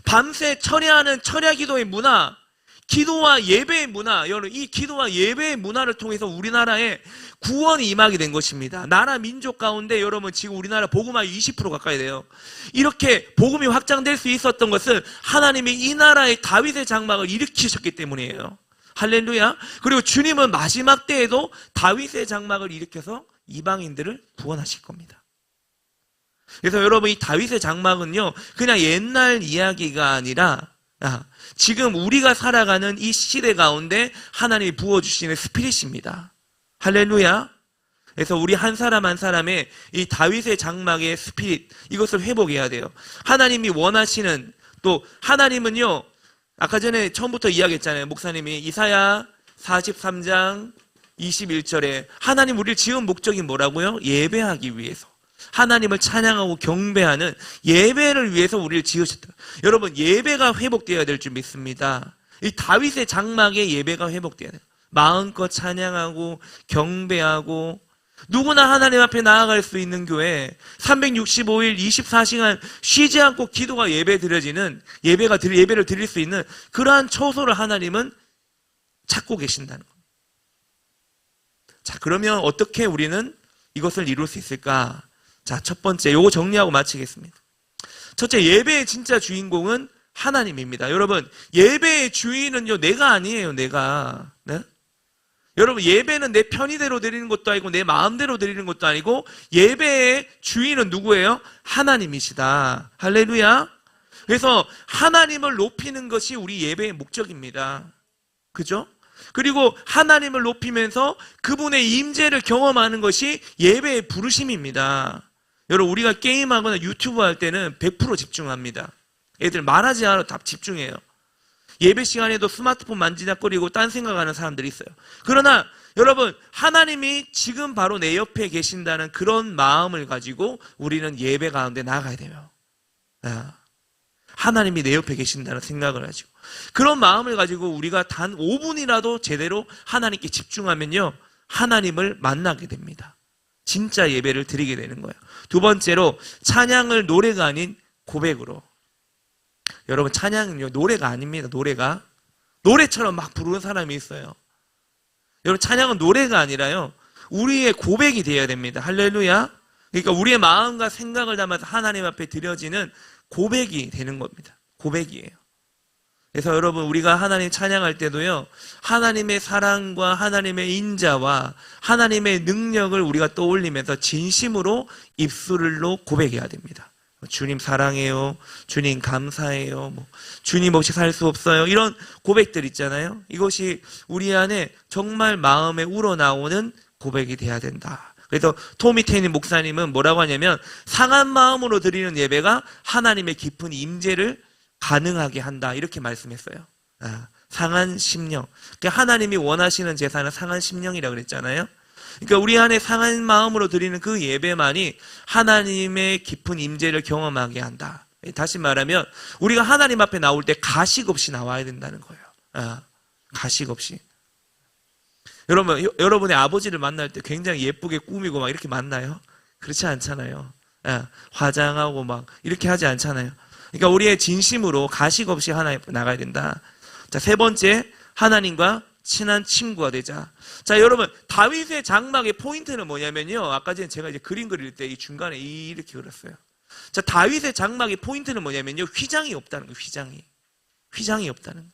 밤새 철야하는 철야 기도의 문화, 기도와 예배의 문화, 여러분, 이 기도와 예배의 문화를 통해서 우리나라에 구원이 임하게 된 것입니다. 나라 민족 가운데 여러분, 지금 우리나라 복음화 20% 가까이 돼요. 이렇게 복음이 확장될 수 있었던 것은 하나님이 이 나라의 다윗의 장막을 일으키셨기 때문이에요. 할렐루야. 그리고 주님은 마지막 때에도 다윗의 장막을 일으켜서 이방인들을 구원하실 겁니다. 그래서 여러분, 이 다윗의 장막은요, 그냥 옛날 이야기가 아니라 지금 우리가 살아가는 이 시대 가운데 하나님이 부어주시는 스피릿입니다. 할렐루야. 그래서 우리 한 사람 한 사람의 이 다윗의 장막의 스피릿, 이것을 회복해야 돼요. 하나님이 원하시는, 또 하나님은요, 아까 전에 처음부터 이야기했잖아요. 목사님이 이사야 43장 21절에 하나님 우리를 지은 목적이 뭐라고요? 예배하기 위해서. 하나님을 찬양하고 경배하는 예배를 위해서 우리를 지으셨다. 여러분, 예배가 회복되어야 될 줄 믿습니다. 이 다윗의 장막의 예배가 회복되어야 돼요. 마음껏 찬양하고 경배하고 누구나 하나님 앞에 나아갈 수 있는 교회, 365일 24시간 쉬지 않고 기도가 예배 드려지는 예배를 드릴 수 있는 그러한 처소를 하나님은 찾고 계신다는 겁니다. 자, 그러면 어떻게 우리는 이것을 이룰 수 있을까? 자, 첫 번째, 요거 정리하고 마치겠습니다. 첫째, 예배의 진짜 주인공은 하나님입니다. 여러분, 예배의 주인은요, 내가 아니에요, 내가. 네? 여러분, 예배는 내 편의대로 드리는 것도 아니고 내 마음대로 드리는 것도 아니고 예배의 주인은 누구예요? 하나님이시다. 할렐루야. 그래서 하나님을 높이는 것이 우리 예배의 목적입니다. 그죠? 그리고 하나님을 높이면서 그분의 임재를 경험하는 것이 예배의 부르심입니다. 여러분, 우리가 게임하거나 유튜브 할 때는 100% 집중합니다. 애들 말하지 않아도 다 집중해요. 예배 시간에도 스마트폰 만지작거리고 딴 생각하는 사람들이 있어요. 그러나 여러분, 하나님이 지금 바로 내 옆에 계신다는 그런 마음을 가지고 우리는 예배 가운데 나가야 돼요. 하나님이 내 옆에 계신다는 생각을 가지고, 그런 마음을 가지고 우리가 단 5분이라도 제대로 하나님께 집중하면요, 하나님을 만나게 됩니다. 진짜 예배를 드리게 되는 거예요. 두 번째로, 찬양을 노래가 아닌 고백으로. 여러분, 찬양은요, 노래가 아닙니다. 노래처럼 막 부르는 사람이 있어요. 여러분, 찬양은 노래가 아니라요, 우리의 고백이 되어야 됩니다. 할렐루야. 그러니까 우리의 마음과 생각을 담아서 하나님 앞에 드려지는 고백이 되는 겁니다. 고백이에요. 그래서 여러분, 우리가 하나님 찬양할 때도요, 하나님의 사랑과 하나님의 인자와 하나님의 능력을 우리가 떠올리면서 진심으로 입술로 고백해야 됩니다. 주님 사랑해요, 주님 감사해요, 주님 없이 살 수 없어요, 이런 고백들 있잖아요. 이것이 우리 안에 정말 마음에 우러나오는 고백이 돼야 된다. 그래서 토미 테니 목사님은 뭐라고 하냐면, 상한 마음으로 드리는 예배가 하나님의 깊은 임재를 가능하게 한다, 이렇게 말씀했어요. 상한 심령. 그러니까 하나님이 원하시는 제사는 상한 심령이라고 그랬잖아요. 그러니까 우리 안에 상한 마음으로 드리는 그 예배만이 하나님의 깊은 임재를 경험하게 한다. 다시 말하면 우리가 하나님 앞에 나올 때 가식 없이 나와야 된다는 거예요. 가식 없이. 여러분, 여러분의 아버지를 만날 때 굉장히 예쁘게 꾸미고 막 이렇게 만나요? 그렇지 않잖아요. 화장하고 막 이렇게 하지 않잖아요. 그러니까 우리의 진심으로 가식 없이 하나님 앞에 나가야 된다. 자, 세 번째, 하나님과 친한 친구가 되자. 자, 여러분, 다윗의 장막의 포인트는 뭐냐면요, 아까 전에 제가 이제 그림 그릴 때 이 중간에 이렇게 그렸어요. 자, 다윗의 장막의 포인트는 뭐냐면요, 휘장이 없다는 거예요. 휘장이 없다는 거예요.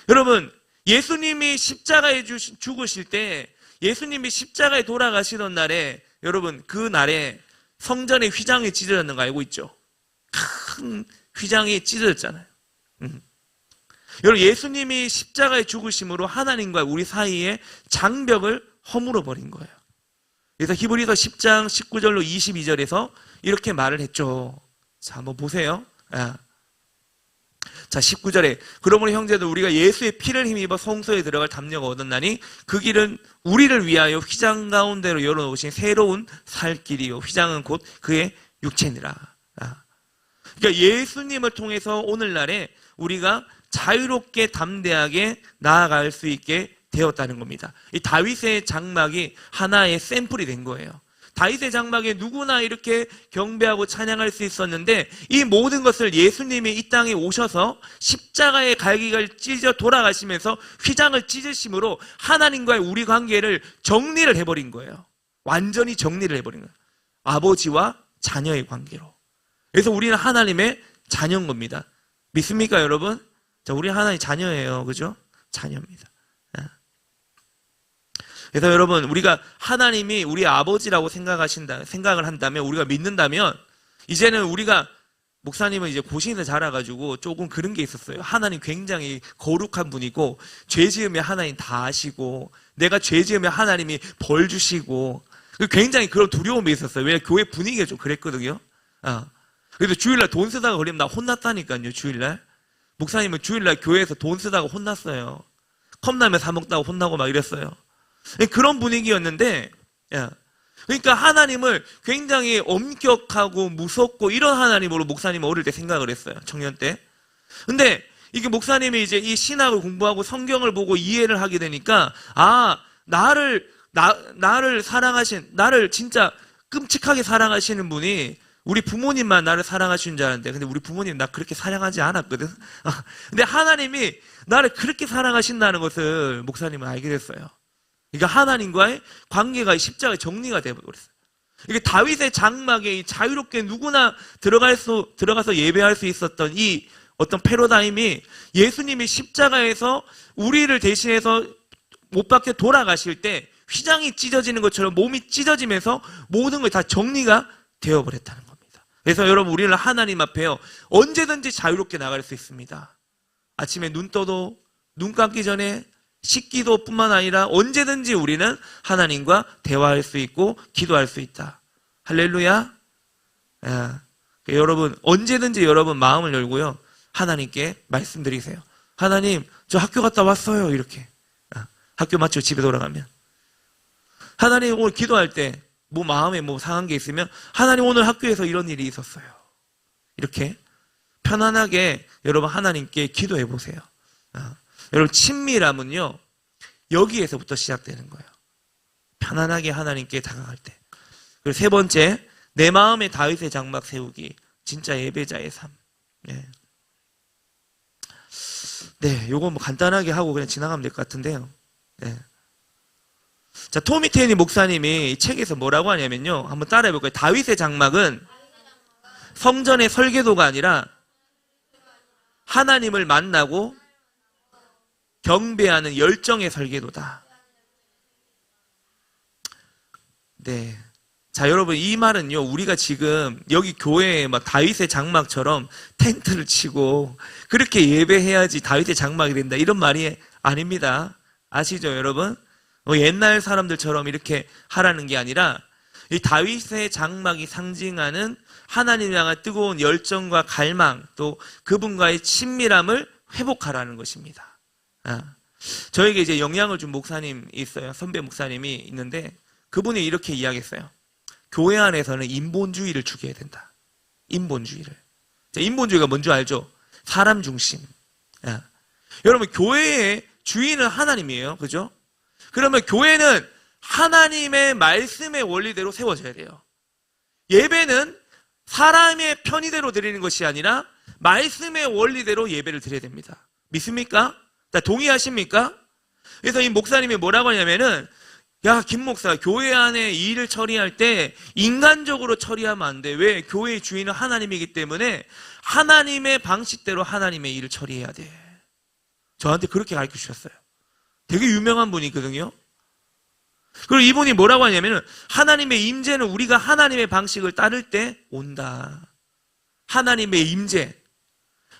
여러분, 예수님이 십자가에 죽으실 때, 예수님이 십자가에 돌아가시던 날에, 여러분, 그 날에 성전에 휘장이 찢어졌는 거 알고 있죠? 큰 휘장이 찢어졌잖아요. 여러분, 예수님이 십자가에 죽으심으로 하나님과 우리 사이에 장벽을 허물어 버린 거예요. 그래서 히브리서 10장 19절로 22절에서 이렇게 말을 했죠. 자, 한번 보세요. 자, 19절에 그러므로 형제들, 우리가 예수의 피를 힘입어 성소에 들어갈 담력을 얻었나니 그 길은 우리를 위하여 휘장 가운데로 열어놓으신 새로운 살 길이요, 휘장은 곧 그의 육체니라. 그러니까 예수님을 통해서 오늘날에 우리가 자유롭게 담대하게 나아갈 수 있게 되었다는 겁니다. 이 다윗의 장막이 하나의 샘플이 된 거예요. 다윗의 장막에 누구나 이렇게 경배하고 찬양할 수 있었는데, 이 모든 것을 예수님이 이 땅에 오셔서 십자가의 갈기를 찢어 돌아가시면서 휘장을 찢으심으로 하나님과의 우리 관계를 정리를 해버린 거예요. 완전히 정리를 해버린 거예요. 아버지와 자녀의 관계로. 그래서 우리는 하나님의 자녀인 겁니다. 믿습니까, 여러분? 자, 우리 하나님 자녀예요. 그죠? 자녀입니다. 그래서 여러분, 우리가 하나님이 우리 아버지라고 생각을 한다면, 우리가 믿는다면, 이제는 우리가, 목사님은 이제 고신에서 자라가지고 조금 그런 게 있었어요. 하나님 굉장히 거룩한 분이고, 죄 지으면 하나님 다 아시고, 내가 죄 지으면 하나님이 벌 주시고, 굉장히 그런 두려움이 있었어요. 왜냐면 교회 분위기가 좀 그랬거든요. 그래서 주일날 돈 쓰다가 걸리면 나 혼났다니까요, 주일날. 목사님은 주일날 교회에서 돈 쓰다가 혼났어요. 컵라면 사 먹다가 혼나고 막 이랬어요. 그런 분위기였는데, 그러니까 하나님을 굉장히 엄격하고 무섭고 이런 하나님으로 목사님은 어릴 때 생각을 했어요. 청년 때. 근데 이게 목사님이 이제 이 신학을 공부하고 성경을 보고 이해를 하게 되니까, 나를 사랑하신, 나를 진짜 끔찍하게 사랑하시는 분이 우리 부모님만 나를 사랑하시는 줄 알았는데, 근데 우리 부모님 나 그렇게 사랑하지 않았거든. 근데 하나님이 나를 그렇게 사랑하신다는 것을 목사님은 알게 됐어요. 그러니까 하나님과의 관계가 십자가의 정리가 되어버렸어요. 이게 다윗의 장막에 자유롭게 누구나 들어가서 예배할 수 있었던 이 어떤 패러다임이 예수님이 십자가에서 우리를 대신해서 못 박혀 돌아가실 때 휘장이 찢어지는 것처럼 몸이 찢어지면서 모든 것이 다 정리가 되어버렸다는 겁니다. 그래서 여러분, 우리는 하나님 앞에요 언제든지 자유롭게 나갈 수 있습니다. 아침에 눈 떠도 눈 감기 전에 씻기도 뿐만 아니라 언제든지 우리는 하나님과 대화할 수 있고 기도할 수 있다. 할렐루야. 여러분, 언제든지 여러분 마음을 열고요 하나님께 말씀드리세요. 하나님, 저 학교 갔다 왔어요. 이렇게 학교 마치고 집에 돌아가면, 하나님, 오늘 기도할 때 뭐 마음에 뭐 상한 게 있으면, 하나님, 오늘 학교에서 이런 일이 있었어요. 이렇게 편안하게 여러분 하나님께 기도해 보세요. 여러분, 친밀함은요 여기에서부터 시작되는 거예요. 편안하게 하나님께 다가갈 때. 그리고 세 번째, 내 마음에 다윗의 장막 세우기. 진짜 예배자의 삶. 네, 요거 뭐 간단하게 하고 그냥 지나가면 될 것 같은데요. 네. 자, 토미 테니 목사님이 이 책에서 뭐라고 하냐면요, 한번 따라해 볼까요? 다윗의 장막은 성전의 설계도가 아니라 하나님을 만나고 경배하는 열정의 설계도다. 네. 자, 여러분, 이 말은요, 우리가 지금 여기 교회에 막 다윗의 장막처럼 텐트를 치고 그렇게 예배해야지 다윗의 장막이 된다, 이런 말이 아닙니다. 아시죠, 여러분? 옛날 사람들처럼 이렇게 하라는 게 아니라, 이 다윗의 장막이 상징하는 하나님을 향한 뜨거운 열정과 갈망, 또 그분과의 친밀함을 회복하라는 것입니다. 저에게 이제 영향을 준 목사님이 있어요. 선배 목사님이 있는데, 그분이 이렇게 이야기했어요. 교회 안에서는 인본주의를 죽여야 된다. 인본주의를. 인본주의가 뭔지 알죠? 사람 중심. 여러분, 교회의 주인은 하나님이에요. 그죠? 그러면 교회는 하나님의 말씀의 원리대로 세워져야 돼요. 예배는 사람의 편의대로 드리는 것이 아니라 말씀의 원리대로 예배를 드려야 됩니다. 믿습니까? 동의하십니까? 그래서 이 목사님이 뭐라고 하냐면은, 야, 김 목사, 교회 안에 이 일을 처리할 때 인간적으로 처리하면 안 돼. 왜? 교회의 주인은 하나님이기 때문에 하나님의 방식대로 하나님의 일을 처리해야 돼. 저한테 그렇게 가르쳐 주셨어요. 되게 유명한 분이거든요. 그리고 이분이 뭐라고 하냐면은, 하나님의 임재는 우리가 하나님의 방식을 따를 때 온다. 하나님의 임재.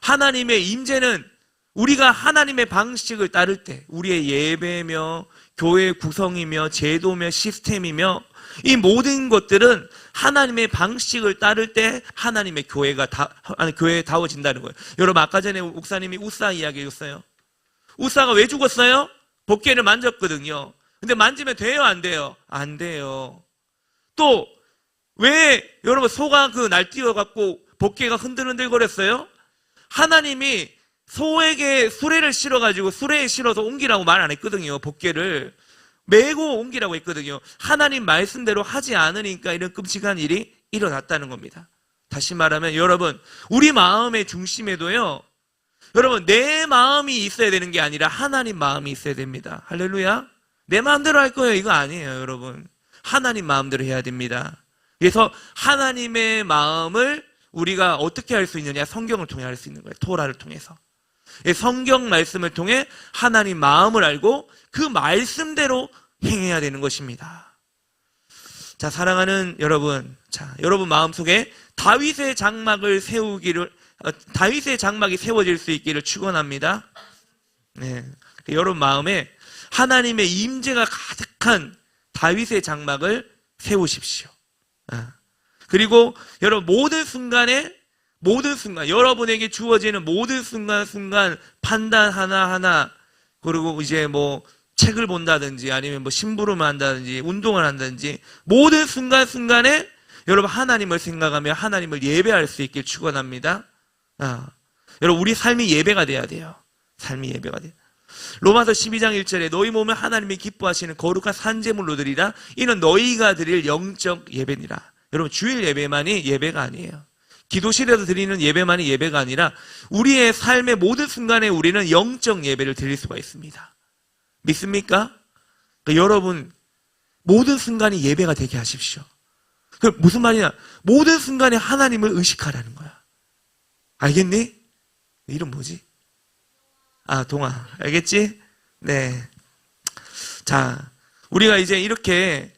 하나님의 임재는 우리가 하나님의 방식을 따를 때, 우리의 예배며 교회 구성이며 제도며 시스템이며 이 모든 것들은 하나님의 방식을 따를 때 하나님의 교회에 다워진다는 거예요. 여러분, 아까 전에 목사님이 우사 이야기 해줬어요. 우사가 왜 죽었어요? 복궤를 만졌거든요. 근데 만지면 돼요, 안 돼요? 안 돼요. 또 왜 여러분 소가 날뛰어갖고 복궤가 흔들흔들거렸어요? 하나님이 소에게 수레를 실어가지고 수레에 실어서 옮기라고 말 안 했거든요. 복궤를 메고 옮기라고 했거든요. 하나님 말씀대로 하지 않으니까 이런 끔찍한 일이 일어났다는 겁니다. 다시 말하면 여러분, 우리 마음의 중심에도요, 여러분, 내 마음이 있어야 되는 게 아니라 하나님 마음이 있어야 됩니다. 할렐루야. 내 마음대로 할 거예요, 이거 아니에요, 여러분. 하나님 마음대로 해야 됩니다. 그래서 하나님의 마음을 우리가 어떻게 할 수 있느냐? 성경을 통해 할 수 있는 거예요. 토라를 통해서. 성경 말씀을 통해 하나님 마음을 알고 그 말씀대로 행해야 되는 것입니다. 자, 사랑하는 여러분, 자, 여러분 마음속에 다윗의 장막이 세워질 수 있기를 축원합니다. 네. 여러분 마음에 하나님의 임재가 가득한 다윗의 장막을 세우십시오. 그리고 여러분 모든 순간, 여러분에게 주어지는 모든 순간 판단 하나하나, 그리고 이제 뭐 책을 본다든지 아니면 뭐 심부름을 한다든지 운동을 한다든지 모든 순간순간에 여러분 하나님을 생각하며 하나님을 예배할 수 있길 축원합니다. 여러분, 우리 삶이 예배가 돼야 돼요. 삶이 예배가 돼요. 로마서 12장 1절에 너희 몸을 하나님이 기뻐하시는 거룩한 산제물로 드리라. 이는 너희가 드릴 영적 예배니라. 여러분, 주일 예배만이 예배가 아니에요. 기도실에서 드리는 예배만이 예배가 아니라 우리의 삶의 모든 순간에 우리는 영적 예배를 드릴 수가 있습니다. 믿습니까? 그러니까 여러분 모든 순간이 예배가 되게 하십시오. 그 무슨 말이냐? 모든 순간에 하나님을 의식하라는 거야. 알겠니? 이름 뭐지? 동아. 알겠지? 네. 자, 우리가 이제 이렇게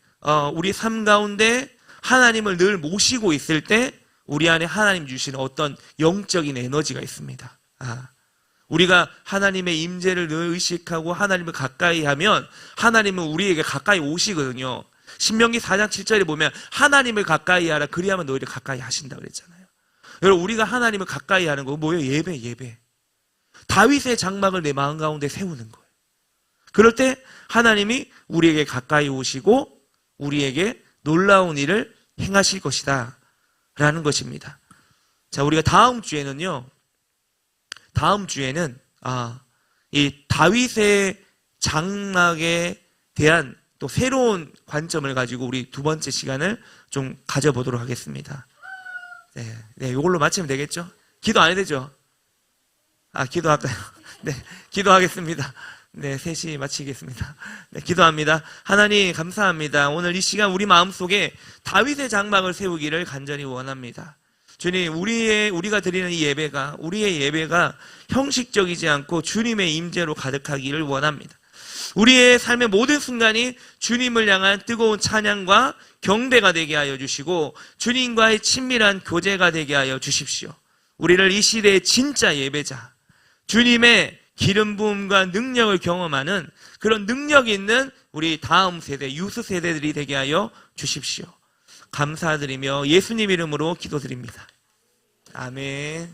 우리 삶 가운데 하나님을 늘 모시고 있을 때 우리 안에 하나님 주시는 어떤 영적인 에너지가 있습니다. 우리가 하나님의 임재를 늘 의식하고 하나님을 가까이 하면 하나님은 우리에게 가까이 오시거든요. 신명기 4장 7절에 보면 하나님을 가까이 하라 그리하면 너희를 가까이 하신다 그랬잖아요. 여러분 우리가 하나님을 가까이 하는 거 뭐예요? 예배. 다윗의 장막을 내 마음 가운데 세우는 거예요. 그럴 때 하나님이 우리에게 가까이 오시고 우리에게 놀라운 일을 행하실 것이다 라는 것입니다. 자, 우리가 다음 주에는 이 다윗의 장막에 대한 또 새로운 관점을 가지고 우리 두 번째 시간을 좀 가져보도록 하겠습니다. 네, 이걸로 마치면 되겠죠? 기도 안 해도 되죠? 기도할까요? 네, 기도하겠습니다. 네, 3시 마치겠습니다. 네, 기도합니다. 하나님 감사합니다. 오늘 이 시간 우리 마음속에 다윗의 장막을 세우기를 간절히 원합니다. 주님, 우리가 드리는 이 예배가, 우리의 예배가 형식적이지 않고 주님의 임재로 가득하기를 원합니다. 우리의 삶의 모든 순간이 주님을 향한 뜨거운 찬양과 경배가 되게 하여 주시고 주님과의 친밀한 교제가 되게 하여 주십시오. 우리를 이 시대의 진짜 예배자, 주님의 기름 부음과 능력을 경험하는 그런 능력 있는 우리 다음 세대, 유스 세대들이 되게 하여 주십시오. 감사드리며 예수님 이름으로 기도드립니다. 아멘.